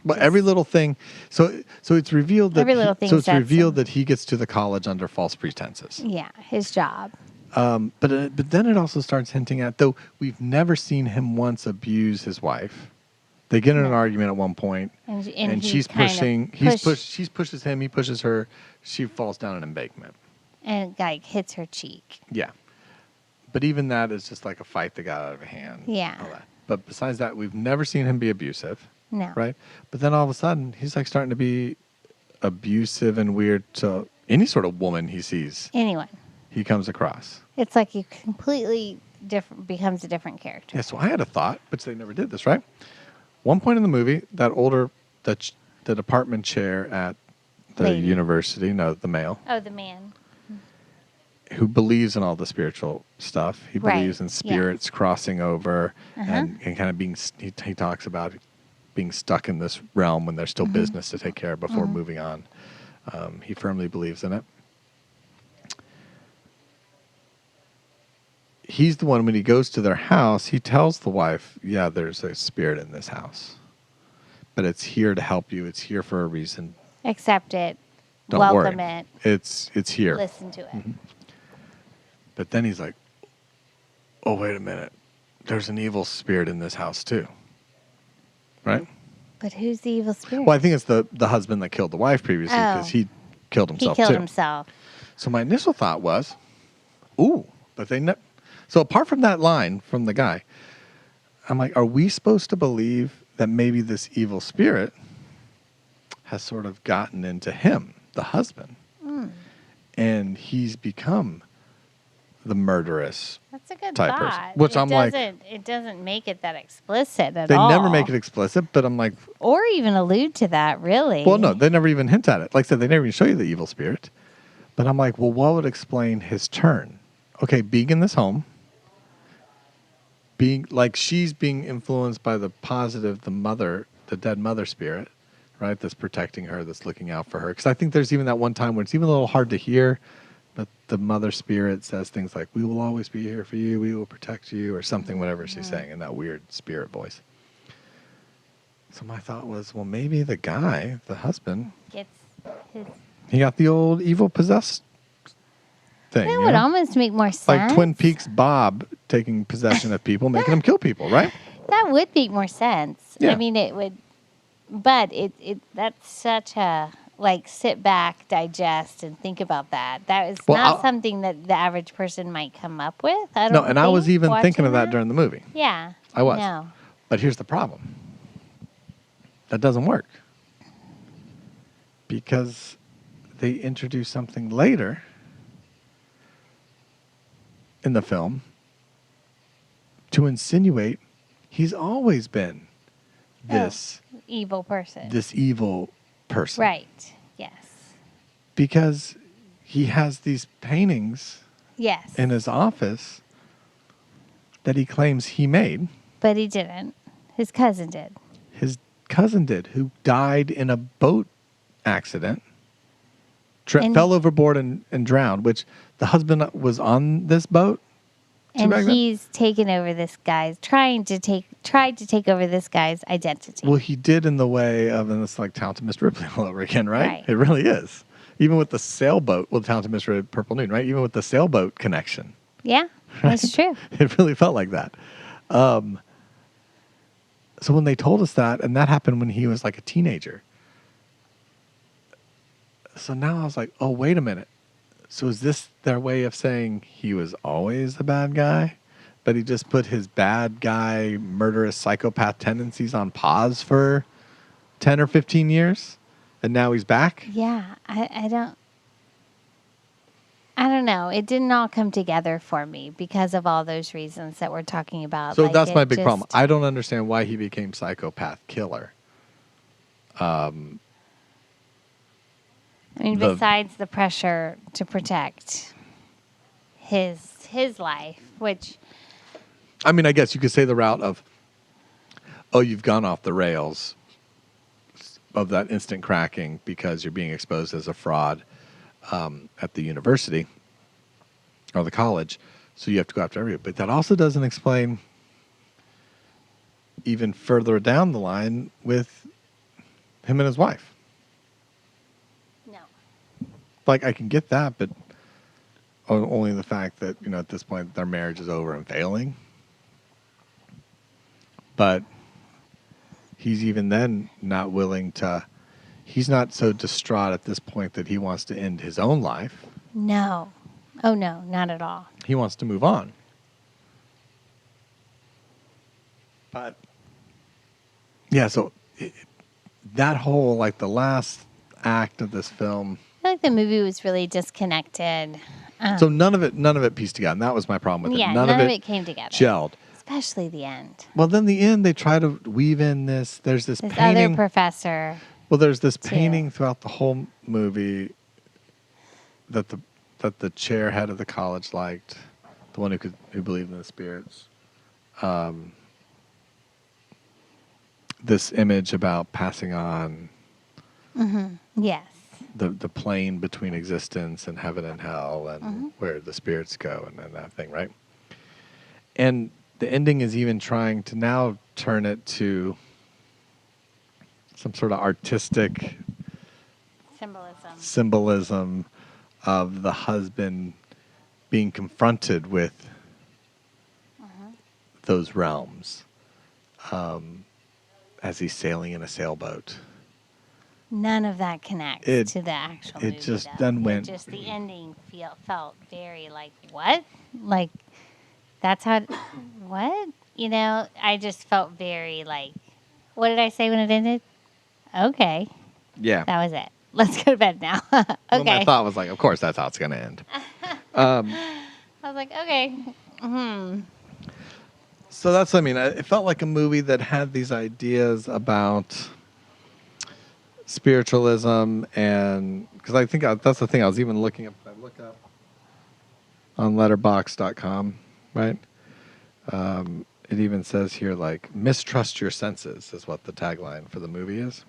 [SPEAKER 6] But every little thing, so it's revealed that
[SPEAKER 5] Every little thing
[SPEAKER 6] so it's
[SPEAKER 5] sets
[SPEAKER 6] revealed
[SPEAKER 5] him.
[SPEAKER 6] that he gets to the college under false pretenses.
[SPEAKER 5] Yeah, his job.
[SPEAKER 6] But then it also starts hinting at, though we've never seen him once abuse his wife. They get in an argument at one point,
[SPEAKER 5] And he
[SPEAKER 6] she's
[SPEAKER 5] kind of
[SPEAKER 6] pushing. She pushes him. He pushes her. She falls down an embankment.
[SPEAKER 5] And like hits her cheek.
[SPEAKER 6] Yeah, but even that is just like a fight that got out of hand.
[SPEAKER 5] Yeah.
[SPEAKER 6] all that. But besides that, we've never seen him be abusive.
[SPEAKER 5] No.
[SPEAKER 6] Right. But then all of a sudden, he's like starting to be abusive and weird to any sort of woman he sees.
[SPEAKER 5] Anyone.
[SPEAKER 6] He comes across.
[SPEAKER 5] It's like he completely becomes a different character.
[SPEAKER 6] Yeah, so I had a thought, which they never did this, right? One point in the movie, the department chair at the
[SPEAKER 5] Lady.
[SPEAKER 6] university, the male,
[SPEAKER 5] Oh, the man.
[SPEAKER 6] who believes in all the spiritual stuff. He
[SPEAKER 5] Right,
[SPEAKER 6] believes in
[SPEAKER 5] yeah.
[SPEAKER 6] spirits crossing over
[SPEAKER 5] Uh-huh.
[SPEAKER 6] and kind of being, he talks about being stuck in this realm when there's still
[SPEAKER 5] Mm-hmm.
[SPEAKER 6] business to take care of before moving on. He firmly believes in it. He's the one, when he goes to their house, he tells the wife, yeah, there's a spirit in this house, but it's here to help you. It's here for a reason.
[SPEAKER 5] Accept it.
[SPEAKER 6] Don't
[SPEAKER 5] welcome
[SPEAKER 6] worry.
[SPEAKER 5] it.
[SPEAKER 6] It's here.
[SPEAKER 5] Listen to it.
[SPEAKER 6] But then he's like, oh, wait a minute. There's an evil spirit in this house too. Right?
[SPEAKER 5] But who's the evil spirit?
[SPEAKER 6] Well, I think it's the husband that killed the wife previously because
[SPEAKER 5] Oh.
[SPEAKER 6] he killed
[SPEAKER 5] he
[SPEAKER 6] himself
[SPEAKER 5] killed
[SPEAKER 6] too.
[SPEAKER 5] himself.
[SPEAKER 6] So my initial thought was, ooh, but so apart from that line from the guy, I'm like, are we supposed to believe that maybe this evil spirit has sort of gotten into him, the husband, and he's become the murderous?
[SPEAKER 5] That's a good
[SPEAKER 6] Type
[SPEAKER 5] thought.
[SPEAKER 6] person. Which I'm like-
[SPEAKER 5] it doesn't make it that explicit at
[SPEAKER 6] They
[SPEAKER 5] all.
[SPEAKER 6] never make it explicit, but I'm like,
[SPEAKER 5] or even allude to that. Really?
[SPEAKER 6] well, no, they never even hint at it. Like I said, they never even show you the evil spirit. But I'm like, well, what would explain his turn? Okay, being in this home, being like she's being influenced by the positive, the dead mother spirit, right? That's protecting her, that's looking out for her. Because I think there's even that one time when it's even a little hard to hear, but the mother spirit says things like, we will always be here for you, we will protect you, or something, whatever she's saying in that weird spirit voice. So my thought was, well, maybe the guy, the husband,
[SPEAKER 5] Gets His,
[SPEAKER 6] He got the old evil possessed thing.
[SPEAKER 5] that
[SPEAKER 6] you
[SPEAKER 5] would
[SPEAKER 6] know?
[SPEAKER 5] almost make more sense.
[SPEAKER 6] Like Twin Peaks Bob taking possession of people, making them kill people, right?
[SPEAKER 5] That would make more sense.
[SPEAKER 6] Yeah.
[SPEAKER 5] I mean, it would, but that's such a, like, sit back, digest, and think about that. That is
[SPEAKER 6] Well,
[SPEAKER 5] not something that the average person might come up with. I don't
[SPEAKER 6] No, and I was
[SPEAKER 5] think,
[SPEAKER 6] even thinking
[SPEAKER 5] watching
[SPEAKER 6] of that during the movie.
[SPEAKER 5] Yeah.
[SPEAKER 6] I was.
[SPEAKER 5] No.
[SPEAKER 6] But here's the problem. That doesn't work. Because they introduce something later in the film to insinuate he's always been this
[SPEAKER 5] Evil person.
[SPEAKER 6] this evil person.
[SPEAKER 5] Right. Yes.
[SPEAKER 6] Because he has these paintings
[SPEAKER 5] Yes.
[SPEAKER 6] in his office that he claims he made.
[SPEAKER 5] But he didn't. His cousin did.
[SPEAKER 6] His cousin did, who died in a boat accident,
[SPEAKER 5] And-
[SPEAKER 6] fell overboard and drowned, which the husband was on this boat.
[SPEAKER 5] And
[SPEAKER 6] back then?
[SPEAKER 5] he's taken over this guy's, tried to take over this guy's identity.
[SPEAKER 6] Well, he did in the way of, and it's like Talented Mr. Ripley all over again, right?
[SPEAKER 5] Right.
[SPEAKER 6] It really is. Even with the sailboat, well, Talented Mr. Purple Noon, right? Even with the sailboat connection.
[SPEAKER 5] Yeah, that's true.
[SPEAKER 6] It really felt like that. So when they told us that, and that happened when he was like a teenager. So now I was like, oh, wait a minute. So is this their way of saying he was always the bad guy? But he just put his bad guy, murderous psychopath tendencies on pause for 10 or 15 years? And now he's back?
[SPEAKER 5] Yeah, I don't know. It didn't all come together for me because of all those reasons that we're talking about.
[SPEAKER 6] So
[SPEAKER 5] Like,
[SPEAKER 6] that's
[SPEAKER 5] it
[SPEAKER 6] my big
[SPEAKER 5] just-
[SPEAKER 6] problem. I don't understand why he became psychopath killer.
[SPEAKER 5] I mean,
[SPEAKER 6] the-
[SPEAKER 5] besides the pressure to protect his life, which
[SPEAKER 6] I mean, I guess you could say the route of, oh, you've gone off the rails of that instant cracking because you're being exposed as a fraud at the university or the college. So you have to go after everybody. But that also doesn't explain even further down the line with him and his wife.
[SPEAKER 5] no.
[SPEAKER 6] Like, I can get that, but only the fact that, you know, at this point their marriage is over and failing. But he's even then not willing to, he's not so distraught at this point that he wants to end his own life.
[SPEAKER 5] No. Oh, no, not at all.
[SPEAKER 6] He wants to move on. But, yeah, so that whole, like, the last act of this film.
[SPEAKER 5] I feel like the movie was really disconnected.
[SPEAKER 6] So none of it pieced together. And that was my problem with it.
[SPEAKER 5] Yeah,
[SPEAKER 6] None of it
[SPEAKER 5] came together.
[SPEAKER 6] gelled.
[SPEAKER 5] Especially the end.
[SPEAKER 6] Well, then the end, they try to weave in this. There's this
[SPEAKER 5] This
[SPEAKER 6] painting.
[SPEAKER 5] other professor.
[SPEAKER 6] Well, there's this
[SPEAKER 5] too.
[SPEAKER 6] painting throughout the whole movie that the chair head of the college liked, the one who believed in the spirits. This image about passing on
[SPEAKER 5] Yes.
[SPEAKER 6] the plane between existence and heaven and hell, and where the spirits go, and that thing, right? And the ending is even trying to now turn it to some sort of artistic symbolism of the husband being confronted with those realms as he's sailing in a sailboat.
[SPEAKER 5] None of that connects
[SPEAKER 6] It-
[SPEAKER 5] to the actual
[SPEAKER 6] it
[SPEAKER 5] movie.
[SPEAKER 6] just
[SPEAKER 5] though.
[SPEAKER 6] then went-
[SPEAKER 5] Just the ending felt very like, what? Like, that's how, what? You know, I just felt very like, what did I say when it ended? Okay,
[SPEAKER 6] Yeah.
[SPEAKER 5] that was it. Let's go to bed now. Okay.
[SPEAKER 6] Well, my thought was like, of course, that's how it's going to end.
[SPEAKER 5] I was like, okay.
[SPEAKER 6] So that's, I mean, it felt like a movie that had these ideas about spiritualism, and because I think that's the thing I was even looking up. I look up on letterbox.com, right? It even says here, like, mistrust your senses is what the tagline for the movie is.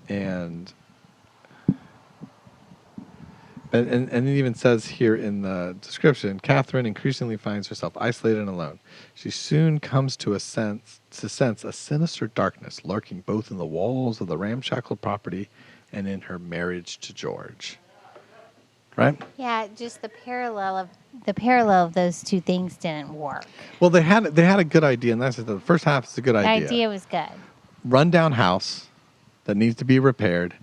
[SPEAKER 6] And it even says here in the description, Catherine increasingly finds herself isolated and alone. She soon comes to sense a sinister darkness lurking both in the walls of the ramshackle property and in her marriage to George. Right?
[SPEAKER 5] Yeah, just the parallel of those two things didn't work.
[SPEAKER 6] Well, they had a good idea, and that's the first half is a good
[SPEAKER 5] The
[SPEAKER 6] idea.
[SPEAKER 5] idea was good.
[SPEAKER 6] Rundown house that needs to be repaired.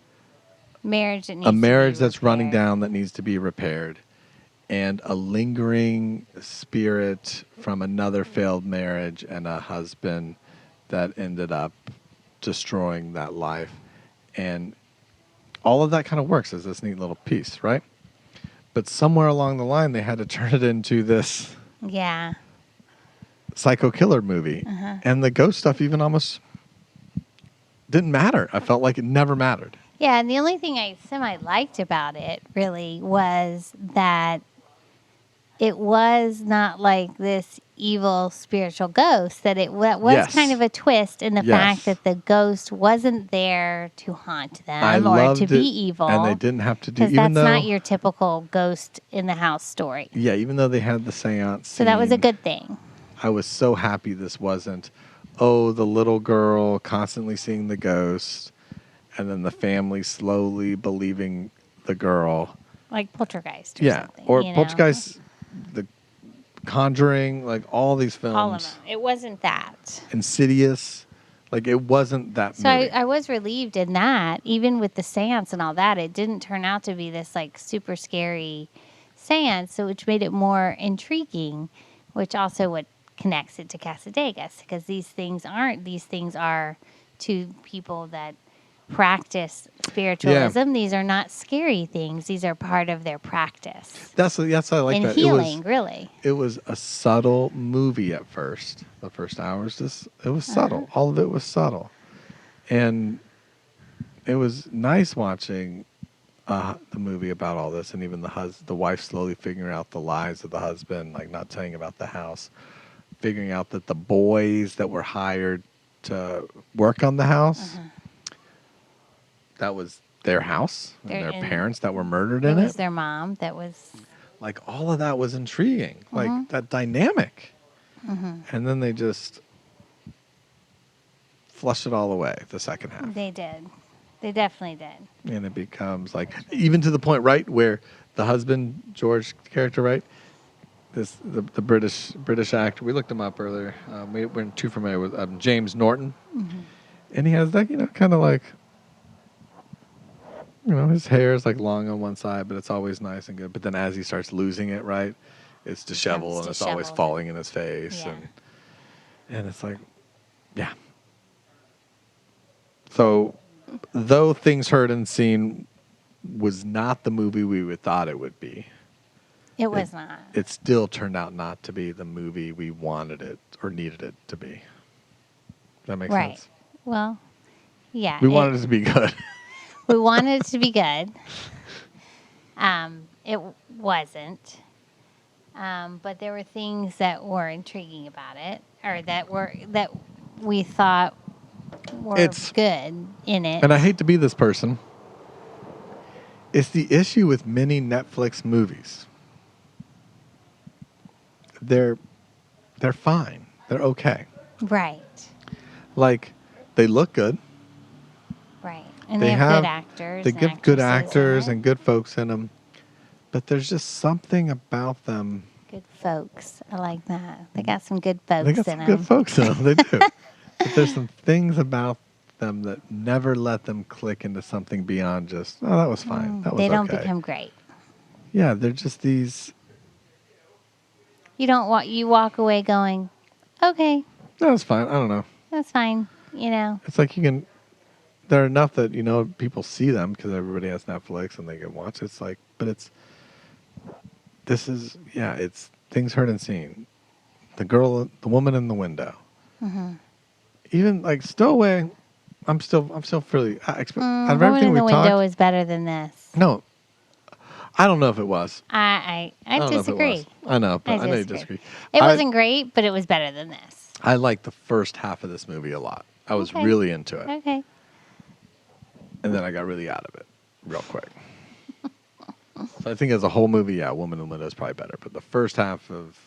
[SPEAKER 5] Marriage that needs
[SPEAKER 6] A
[SPEAKER 5] to be
[SPEAKER 6] marriage that's running
[SPEAKER 5] repaired.
[SPEAKER 6] down that needs to be repaired, and a lingering spirit from another failed marriage and a husband that ended up destroying that life. And all of that kind of works as this neat little piece, right? But somewhere along the line, they had to turn it into this
[SPEAKER 5] Yeah.
[SPEAKER 6] psycho killer movie. And the ghost stuff even almost didn't matter. I felt like it never mattered.
[SPEAKER 5] Yeah, and the only thing I semi-liked about it really was that it was not like this evil spiritual ghost, that it was
[SPEAKER 6] Yes.
[SPEAKER 5] kind of a twist in the
[SPEAKER 6] Yes.
[SPEAKER 5] fact that the ghost wasn't there to haunt
[SPEAKER 6] I
[SPEAKER 5] them or
[SPEAKER 6] loved
[SPEAKER 5] to be
[SPEAKER 6] it,
[SPEAKER 5] evil.
[SPEAKER 6] and they didn't have to do,
[SPEAKER 5] Because
[SPEAKER 6] even
[SPEAKER 5] that's
[SPEAKER 6] though
[SPEAKER 5] not your typical ghost in the house story.
[SPEAKER 6] yeah, even though they had the seance.
[SPEAKER 5] So that was a
[SPEAKER 6] scene,
[SPEAKER 5] good thing.
[SPEAKER 6] I was so happy this wasn't, oh, the little girl constantly seeing the ghost, and then the family slowly believing the girl.
[SPEAKER 5] Like Poltergeist or
[SPEAKER 6] Yeah,
[SPEAKER 5] something.
[SPEAKER 6] or
[SPEAKER 5] you know?
[SPEAKER 6] Poltergeist, The Conjuring, like all these films.
[SPEAKER 5] All of them. It wasn't that.
[SPEAKER 6] Insidious, like it wasn't that
[SPEAKER 5] So
[SPEAKER 6] movie.
[SPEAKER 5] I was relieved in that, even with the seance and all that, it didn't turn out to be this like super scary seance, so which made it more intriguing, which also what connects it to Cassadaga, because these things are to people that practice spiritualism. These are not scary things. These are part of their practice.
[SPEAKER 6] That's what I like
[SPEAKER 5] And
[SPEAKER 6] that.
[SPEAKER 5] healing, really.
[SPEAKER 6] It was a subtle movie at first. The first hour was just, it was subtle. All of it was subtle. And it was nice watching the movie about all this, and even the wife slowly figuring out the lies of the husband, like not telling about the house, figuring out that the boys that were hired to work on the house, that was their house, and their parents that were murdered in
[SPEAKER 5] It was
[SPEAKER 6] it.
[SPEAKER 5] their mom that was...
[SPEAKER 6] Like all of that was intriguing, like that dynamic. And then they just flush it all away the second half.
[SPEAKER 5] They did. They definitely did.
[SPEAKER 6] And it becomes like, even to the point, right, where the husband, George character, right, the British actor, we looked him up earlier. We weren't too familiar with James Norton. And he has that, kind of like, his hair is like long on one side, but it's always nice and good. But then as he starts losing it, right, it's disheveled and it's always
[SPEAKER 5] disheveled.
[SPEAKER 6] falling in his face.
[SPEAKER 5] Yeah.
[SPEAKER 6] And it's like, yeah. So, though Things Heard and Seen was not the movie we would thought it would be,
[SPEAKER 5] It was not.
[SPEAKER 6] it still turned out not to be the movie we wanted it or needed it to be. Does that make
[SPEAKER 5] Right.
[SPEAKER 6] sense?
[SPEAKER 5] Well, yeah.
[SPEAKER 6] We wanted it to be good.
[SPEAKER 5] We wanted it to be good. It wasn't. But there were things that were intriguing about it, or that we thought were good in it.
[SPEAKER 6] And I hate to be this person. It's the issue with many Netflix movies. They're fine. They're okay.
[SPEAKER 5] Right.
[SPEAKER 6] Like, they look good.
[SPEAKER 5] Right. And they have good actors.
[SPEAKER 6] They
[SPEAKER 5] and
[SPEAKER 6] give good
[SPEAKER 5] actresses in
[SPEAKER 6] actors
[SPEAKER 5] it.
[SPEAKER 6] and good folks in them. But there's just something about them.
[SPEAKER 5] Good folks. I like that. They got some good folks
[SPEAKER 6] They got
[SPEAKER 5] in
[SPEAKER 6] some
[SPEAKER 5] them.
[SPEAKER 6] good folks in them. They do. But there's some things about them that never let them click into something beyond just, oh, that was fine. That was
[SPEAKER 5] They don't
[SPEAKER 6] okay.
[SPEAKER 5] become great.
[SPEAKER 6] Yeah, they're just these,
[SPEAKER 5] You walk away going, okay,
[SPEAKER 6] that was fine. I don't know.
[SPEAKER 5] that's fine.
[SPEAKER 6] It's like they're enough that, people see them because everybody has Netflix and they can watch. It's like, but it's Things Heard and Seen. The woman in the window. Even like Stowaway, I'm still fairly, out of
[SPEAKER 5] Woman
[SPEAKER 6] everything
[SPEAKER 5] in the
[SPEAKER 6] we've
[SPEAKER 5] Window
[SPEAKER 6] talked.
[SPEAKER 5] is better than this.
[SPEAKER 6] No, I don't know if it was.
[SPEAKER 5] I
[SPEAKER 6] I don't know if it
[SPEAKER 5] disagree.
[SPEAKER 6] was. I know, but I know you disagree.
[SPEAKER 5] It wasn't great, but it was better than this.
[SPEAKER 6] I liked the first half of this movie a lot. I was
[SPEAKER 5] Okay.
[SPEAKER 6] really into it.
[SPEAKER 5] Okay.
[SPEAKER 6] And then I got really out of it real quick. So I think as a whole movie, Woman in the Window is probably better. But the first half of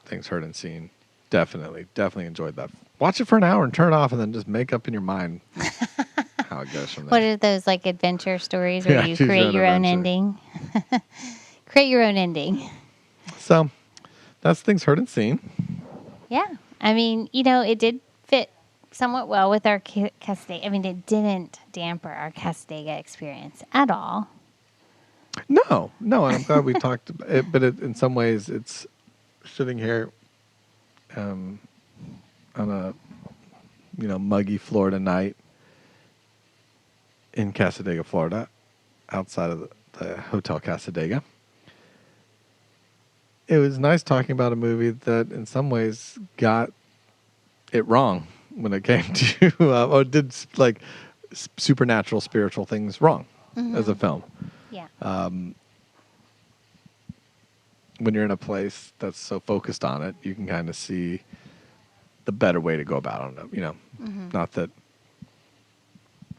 [SPEAKER 6] Things Heard and Seen, definitely enjoyed that. Watch it for an hour and turn it off and then just make up in your mind how how it goes from
[SPEAKER 5] What
[SPEAKER 6] there.
[SPEAKER 5] are those like adventure stories where
[SPEAKER 6] Yeah,
[SPEAKER 5] you
[SPEAKER 6] choose your
[SPEAKER 5] create
[SPEAKER 6] own
[SPEAKER 5] your own
[SPEAKER 6] adventure.
[SPEAKER 5] ending? Create your own ending.
[SPEAKER 6] So that's things heard and seen.
[SPEAKER 5] Yeah. I mean, it did fit somewhat well with our Cassadaga. I mean, it didn't damper our Cassadaga experience at all.
[SPEAKER 6] No, and I'm glad we talked about it, but in some ways it's sitting here on a muggy Florida night in Cassadaga, Florida, outside of the Hotel Cassadaga. It was nice talking about a movie that in some ways got it wrong when it came to or did like supernatural spiritual things wrong as a film.
[SPEAKER 5] Yeah.
[SPEAKER 6] When you're in a place that's so focused on it, you can kind of see the better way to go about it. Not that,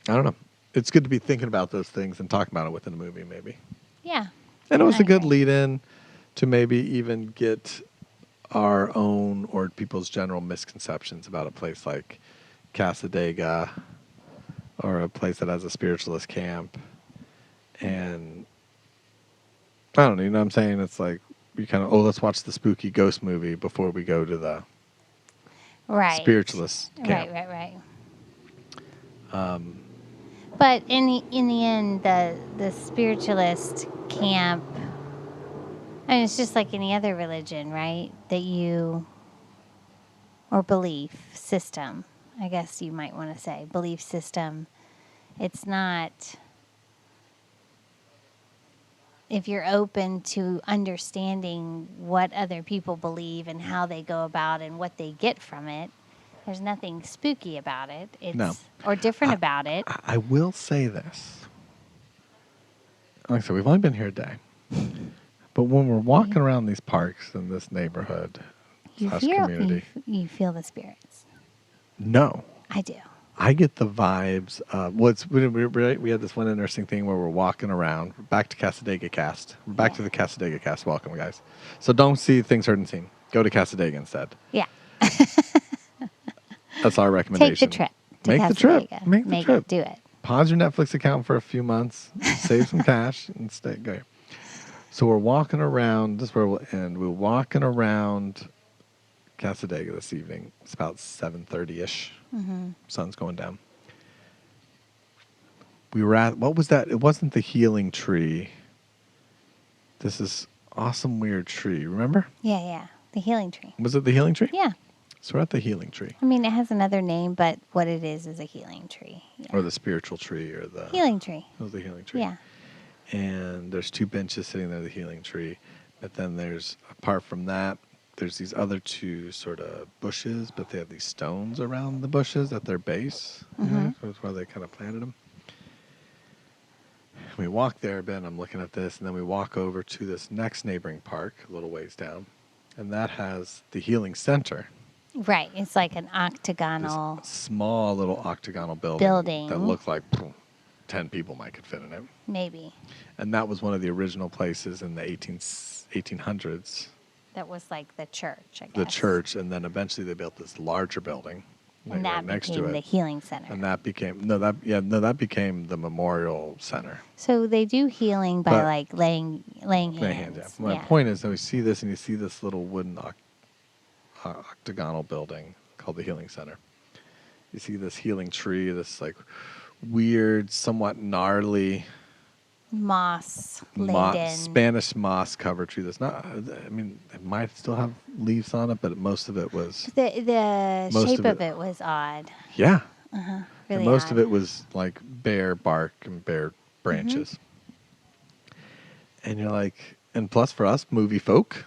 [SPEAKER 6] I don't know. It's good to be thinking about those things and talking about it within a movie, maybe.
[SPEAKER 5] Yeah.
[SPEAKER 6] And it was
[SPEAKER 5] I
[SPEAKER 6] a good
[SPEAKER 5] agree.
[SPEAKER 6] lead in to maybe even get our own or people's general misconceptions about a place like Cassadaga or a place that has a spiritualist camp. And I don't know, you know what I'm saying? It's like we kind of, let's watch the spooky ghost movie before we go to the
[SPEAKER 5] Right.
[SPEAKER 6] spiritualist camp.
[SPEAKER 5] Right. But in the end, the spiritualist camp, I mean, it's just like any other religion, right? Or belief system, I guess you might want to say, belief system. It's not, if you're open to understanding what other people believe and how they go about and what they get from it, there's nothing spooky about it.
[SPEAKER 6] No.
[SPEAKER 5] Or different about it.
[SPEAKER 6] I will say this. Like I said, we've only been here a day. But when we're walking around these parks in this neighborhood slash community,
[SPEAKER 5] you feel the spirits.
[SPEAKER 6] no.
[SPEAKER 5] I do.
[SPEAKER 6] I get the vibes of we had this one interesting thing where we're walking around. We're back to Cassadaga Cast. We're back to the Cassadaga Cast. Welcome, guys. So don't see things heard and seen. Go to Cassadaga instead.
[SPEAKER 5] Yeah.
[SPEAKER 6] That's our recommendation.
[SPEAKER 5] Take the trip. To
[SPEAKER 6] Make the trip.
[SPEAKER 5] Cassadaga.
[SPEAKER 6] Make the trip.
[SPEAKER 5] Do it.
[SPEAKER 6] Pause your Netflix account for a few months. Save some cash and go. So we're walking around. This is where we'll end. We're walking around Cassadaga this evening. It's about 7:30ish. Sun's going down. We were at, what was that? It wasn't the healing tree. This is awesome weird tree. Remember?
[SPEAKER 5] Yeah. The healing tree.
[SPEAKER 6] Was it the healing tree?
[SPEAKER 5] Yeah.
[SPEAKER 6] So we're at the healing tree.
[SPEAKER 5] I mean, it has another name, but what it is a healing tree. Yeah.
[SPEAKER 6] Or the spiritual tree or the...
[SPEAKER 5] Healing tree.
[SPEAKER 6] It was the healing tree.
[SPEAKER 5] Yeah.
[SPEAKER 6] And there's two benches sitting there, the healing tree. But then there's, apart from that, there's these other two sort of bushes, but they have these stones around the bushes at their base. You know, so that's where they kind of planted them. We walk there a bit, and I'm looking at this, and then we walk over to this next neighboring park, a little ways down, and that has the healing center.
[SPEAKER 5] Right. It's like an octagonal.
[SPEAKER 6] This small little octagonal building that looked like 10 people might could fit in it.
[SPEAKER 5] Maybe.
[SPEAKER 6] And that was one of the original places in the 1800s.
[SPEAKER 5] That was like the church, I guess.
[SPEAKER 6] The church, and then eventually they built this larger building
[SPEAKER 5] And
[SPEAKER 6] right
[SPEAKER 5] that
[SPEAKER 6] next to
[SPEAKER 5] became
[SPEAKER 6] it.
[SPEAKER 5] the healing center.
[SPEAKER 6] And that became that became the memorial center.
[SPEAKER 5] So they do healing by
[SPEAKER 6] But-
[SPEAKER 5] like laying hands.
[SPEAKER 6] My hand, yeah. My point is that we see this, and you see this little wooden octagonal building called the healing center. You see this healing tree, this like weird, somewhat gnarly
[SPEAKER 5] Moss laden.
[SPEAKER 6] Spanish moss covered tree. That's not. I mean, it might still have leaves on it, but most of it was.
[SPEAKER 5] The
[SPEAKER 6] Most
[SPEAKER 5] shape
[SPEAKER 6] of
[SPEAKER 5] of
[SPEAKER 6] it-
[SPEAKER 5] it was odd.
[SPEAKER 6] Yeah.
[SPEAKER 5] Really
[SPEAKER 6] And most
[SPEAKER 5] odd.
[SPEAKER 6] of it was like bare bark and bare branches. And you're like, and plus for us movie folk,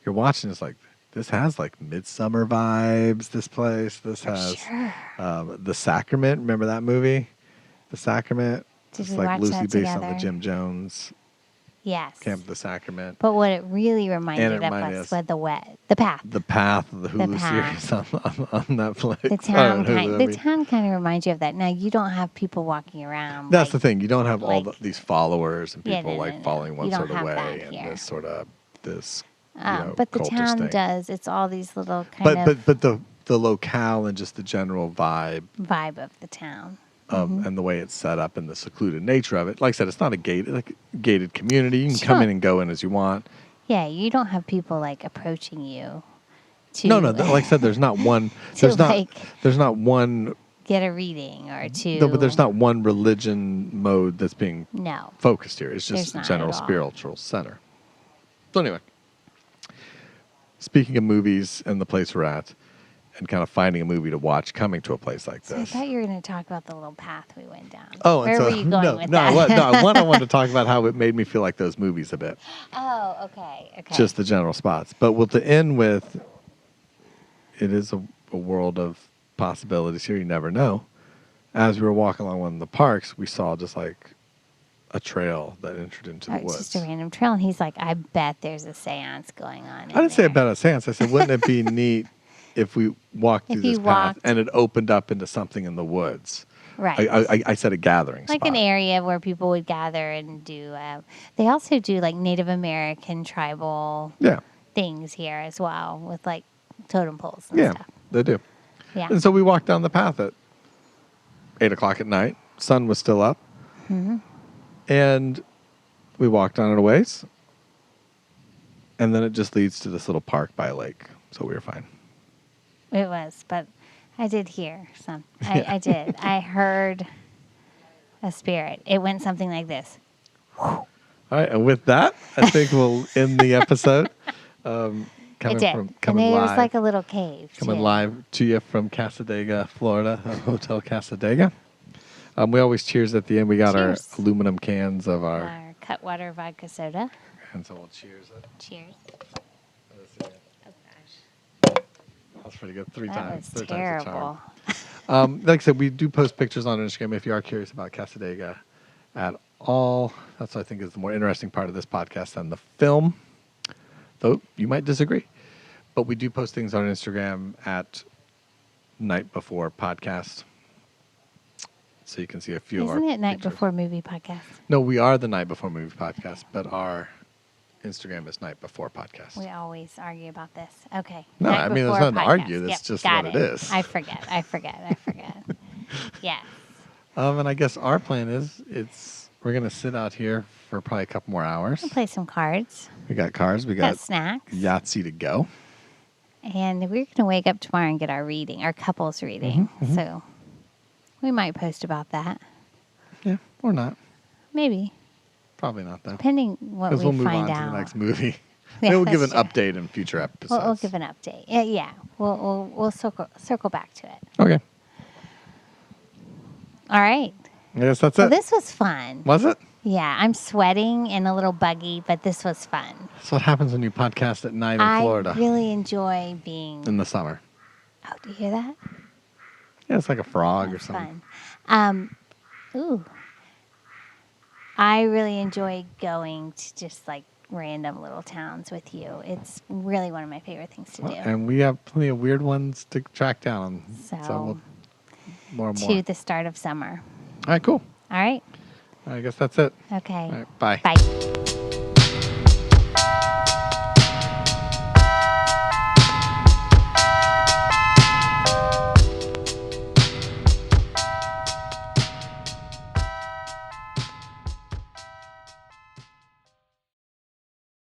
[SPEAKER 6] you're watching this like, this has like midsummer vibes, this place. This has The Sacrament. Remember that movie? The Sacrament?
[SPEAKER 5] Did
[SPEAKER 6] It's
[SPEAKER 5] we
[SPEAKER 6] like
[SPEAKER 5] watch
[SPEAKER 6] loosely
[SPEAKER 5] that
[SPEAKER 6] based on the
[SPEAKER 5] together?
[SPEAKER 6] Jim Jones
[SPEAKER 5] Yes.
[SPEAKER 6] Camp of the Sacrament.
[SPEAKER 5] But what it really reminded of
[SPEAKER 6] reminded
[SPEAKER 5] us
[SPEAKER 6] us-
[SPEAKER 5] was the path.
[SPEAKER 6] The Path of the Hulu
[SPEAKER 5] Path.
[SPEAKER 6] series on Netflix.
[SPEAKER 5] The
[SPEAKER 6] Or
[SPEAKER 5] town
[SPEAKER 6] on Hulu, I
[SPEAKER 5] kind.
[SPEAKER 6] mean.
[SPEAKER 5] The town kind of reminds you of that. Now you don't have people walking around.
[SPEAKER 6] That's the
[SPEAKER 5] like-
[SPEAKER 6] thing. You don't have all
[SPEAKER 5] like-
[SPEAKER 6] these followers and
[SPEAKER 5] Yeah,
[SPEAKER 6] people
[SPEAKER 5] no,
[SPEAKER 6] like
[SPEAKER 5] no.
[SPEAKER 6] following one
[SPEAKER 5] You don't
[SPEAKER 6] sort of
[SPEAKER 5] have
[SPEAKER 6] way
[SPEAKER 5] that
[SPEAKER 6] and
[SPEAKER 5] here.
[SPEAKER 6] this sort of this.
[SPEAKER 5] But the
[SPEAKER 6] cultish
[SPEAKER 5] town
[SPEAKER 6] thing.
[SPEAKER 5] does. It's all these little kind
[SPEAKER 6] But
[SPEAKER 5] of
[SPEAKER 6] but the locale and just the general vibe
[SPEAKER 5] vibe of the town.
[SPEAKER 6] and the way it's set up and the secluded nature of it. Like I said, it's not a gated community. You can come in and go in as you want.
[SPEAKER 5] Yeah, you don't have people like approaching you.
[SPEAKER 6] No. Like I said, there's not one. There's not one.
[SPEAKER 5] Get a reading or two.
[SPEAKER 6] No, but there's not one religion mode that's being
[SPEAKER 5] No.
[SPEAKER 6] focused here. It's just a
[SPEAKER 5] There's not
[SPEAKER 6] general
[SPEAKER 5] at all.
[SPEAKER 6] spiritual center. So anyway, speaking of movies and the place we're at, and kind of finding a movie to watch, coming to a place like
[SPEAKER 5] So I
[SPEAKER 6] this.
[SPEAKER 5] thought you were going to talk about the little path we went down.
[SPEAKER 6] Oh,
[SPEAKER 5] Where
[SPEAKER 6] and so,
[SPEAKER 5] were you going
[SPEAKER 6] no,
[SPEAKER 5] with
[SPEAKER 6] no,
[SPEAKER 5] that?
[SPEAKER 6] I wanted to talk about how it made me feel like those movies a bit.
[SPEAKER 5] Oh, okay.
[SPEAKER 6] Just the general spots. But we'll to end with, it is a world of possibilities here. You never know. As we were walking along one of the parks, we saw just like a trail that entered into the
[SPEAKER 5] It's
[SPEAKER 6] woods.
[SPEAKER 5] just a random trail, and he's like, "I bet there's a séance going on."
[SPEAKER 6] I didn't say about a seance. I said, wouldn't it be neat if we walked through this path and it opened up into something in the woods?
[SPEAKER 5] Right.
[SPEAKER 6] I said a gathering
[SPEAKER 5] like
[SPEAKER 6] spot.
[SPEAKER 5] an area where people would gather and do. They also do like Native American tribal things here as well, with like totem poles and stuff.
[SPEAKER 6] They do.
[SPEAKER 5] Yeah.
[SPEAKER 6] And so we walked down the path at 8 o'clock at night. Sun was still up.
[SPEAKER 5] Mm-hmm.
[SPEAKER 6] And we walked on it a ways. And then it just leads to this little park by a lake. So we were fine.
[SPEAKER 5] It was, but I did hear some. I did. I heard a spirit. It went something like this.
[SPEAKER 6] All right. And with that, I think we'll end the episode.
[SPEAKER 5] It did.
[SPEAKER 6] Coming
[SPEAKER 5] And there was
[SPEAKER 6] live.
[SPEAKER 5] like a little cave.
[SPEAKER 6] Coming
[SPEAKER 5] too.
[SPEAKER 6] live to you from Cassadaga, Florida, Hotel Cassadaga. We always cheers at the end. We got
[SPEAKER 5] Cheers.
[SPEAKER 6] our aluminum cans of our...
[SPEAKER 5] Our Cutwater vodka soda.
[SPEAKER 6] And so we'll cheers it.
[SPEAKER 5] Cheers.
[SPEAKER 6] Let's see.
[SPEAKER 5] Oh gosh.
[SPEAKER 6] That's pretty good. Three
[SPEAKER 5] That
[SPEAKER 6] times.
[SPEAKER 5] was
[SPEAKER 6] Third time's the charm.
[SPEAKER 5] terrible.
[SPEAKER 6] Like I said, we do post pictures on Instagram if you are curious about Cassadaga at all. That's what I think is the more interesting part of this podcast than the film. Though you might disagree. But we do post things on Instagram at Night Before Podcast. So you can see a few of our
[SPEAKER 5] Isn't it Night
[SPEAKER 6] pictures.
[SPEAKER 5] Before Movie Podcast?
[SPEAKER 6] No, we are the Night Before Movie Podcast, but our Instagram is Night Before Podcast.
[SPEAKER 5] We always argue about this. Okay.
[SPEAKER 6] No,
[SPEAKER 5] Night
[SPEAKER 6] I mean, there's
[SPEAKER 5] Before
[SPEAKER 6] nothing to
[SPEAKER 5] Podcast.
[SPEAKER 6] argue. That's just
[SPEAKER 5] got
[SPEAKER 6] what it is.
[SPEAKER 5] I forget. Yes.
[SPEAKER 6] And I guess our plan is we're going to sit out here for probably a couple more hours.
[SPEAKER 5] We'll play some cards.
[SPEAKER 6] We got cards. We
[SPEAKER 5] Got
[SPEAKER 6] got
[SPEAKER 5] snacks.
[SPEAKER 6] Yahtzee to go.
[SPEAKER 5] And we're going to wake up tomorrow and get our reading, our couples reading. So we might post about that.
[SPEAKER 6] Yeah, or not.
[SPEAKER 5] Maybe.
[SPEAKER 6] Probably not, though.
[SPEAKER 5] Depending what we
[SPEAKER 6] Because we'll move
[SPEAKER 5] find
[SPEAKER 6] on
[SPEAKER 5] out.
[SPEAKER 6] to the next movie.
[SPEAKER 5] Yeah,
[SPEAKER 6] Maybe we'll give an
[SPEAKER 5] that's true.
[SPEAKER 6] update in future episodes.
[SPEAKER 5] We'll give an update. Yeah. We'll circle back to it.
[SPEAKER 6] Okay.
[SPEAKER 5] All right.
[SPEAKER 6] I guess that's
[SPEAKER 5] Well,
[SPEAKER 6] it.
[SPEAKER 5] this was fun.
[SPEAKER 6] Was it?
[SPEAKER 5] Yeah, I'm sweating and a little buggy, but this was fun.
[SPEAKER 6] That's what happens when you podcast at night in
[SPEAKER 5] I
[SPEAKER 6] Florida
[SPEAKER 5] really enjoy being.
[SPEAKER 6] in the summer.
[SPEAKER 5] Oh, do you hear that?
[SPEAKER 6] Yeah, it's like a frog or
[SPEAKER 5] That's
[SPEAKER 6] something.
[SPEAKER 5] fun. Ooh. I really enjoy going to just like random little towns with you. It's really one of my favorite things to do.
[SPEAKER 6] And we have plenty of weird ones to track down.
[SPEAKER 5] So,
[SPEAKER 6] we'll, more and more.
[SPEAKER 5] to the start of summer.
[SPEAKER 6] All right, cool.
[SPEAKER 5] All right.
[SPEAKER 6] I guess that's it.
[SPEAKER 5] Okay.
[SPEAKER 6] All right, bye.
[SPEAKER 5] Bye.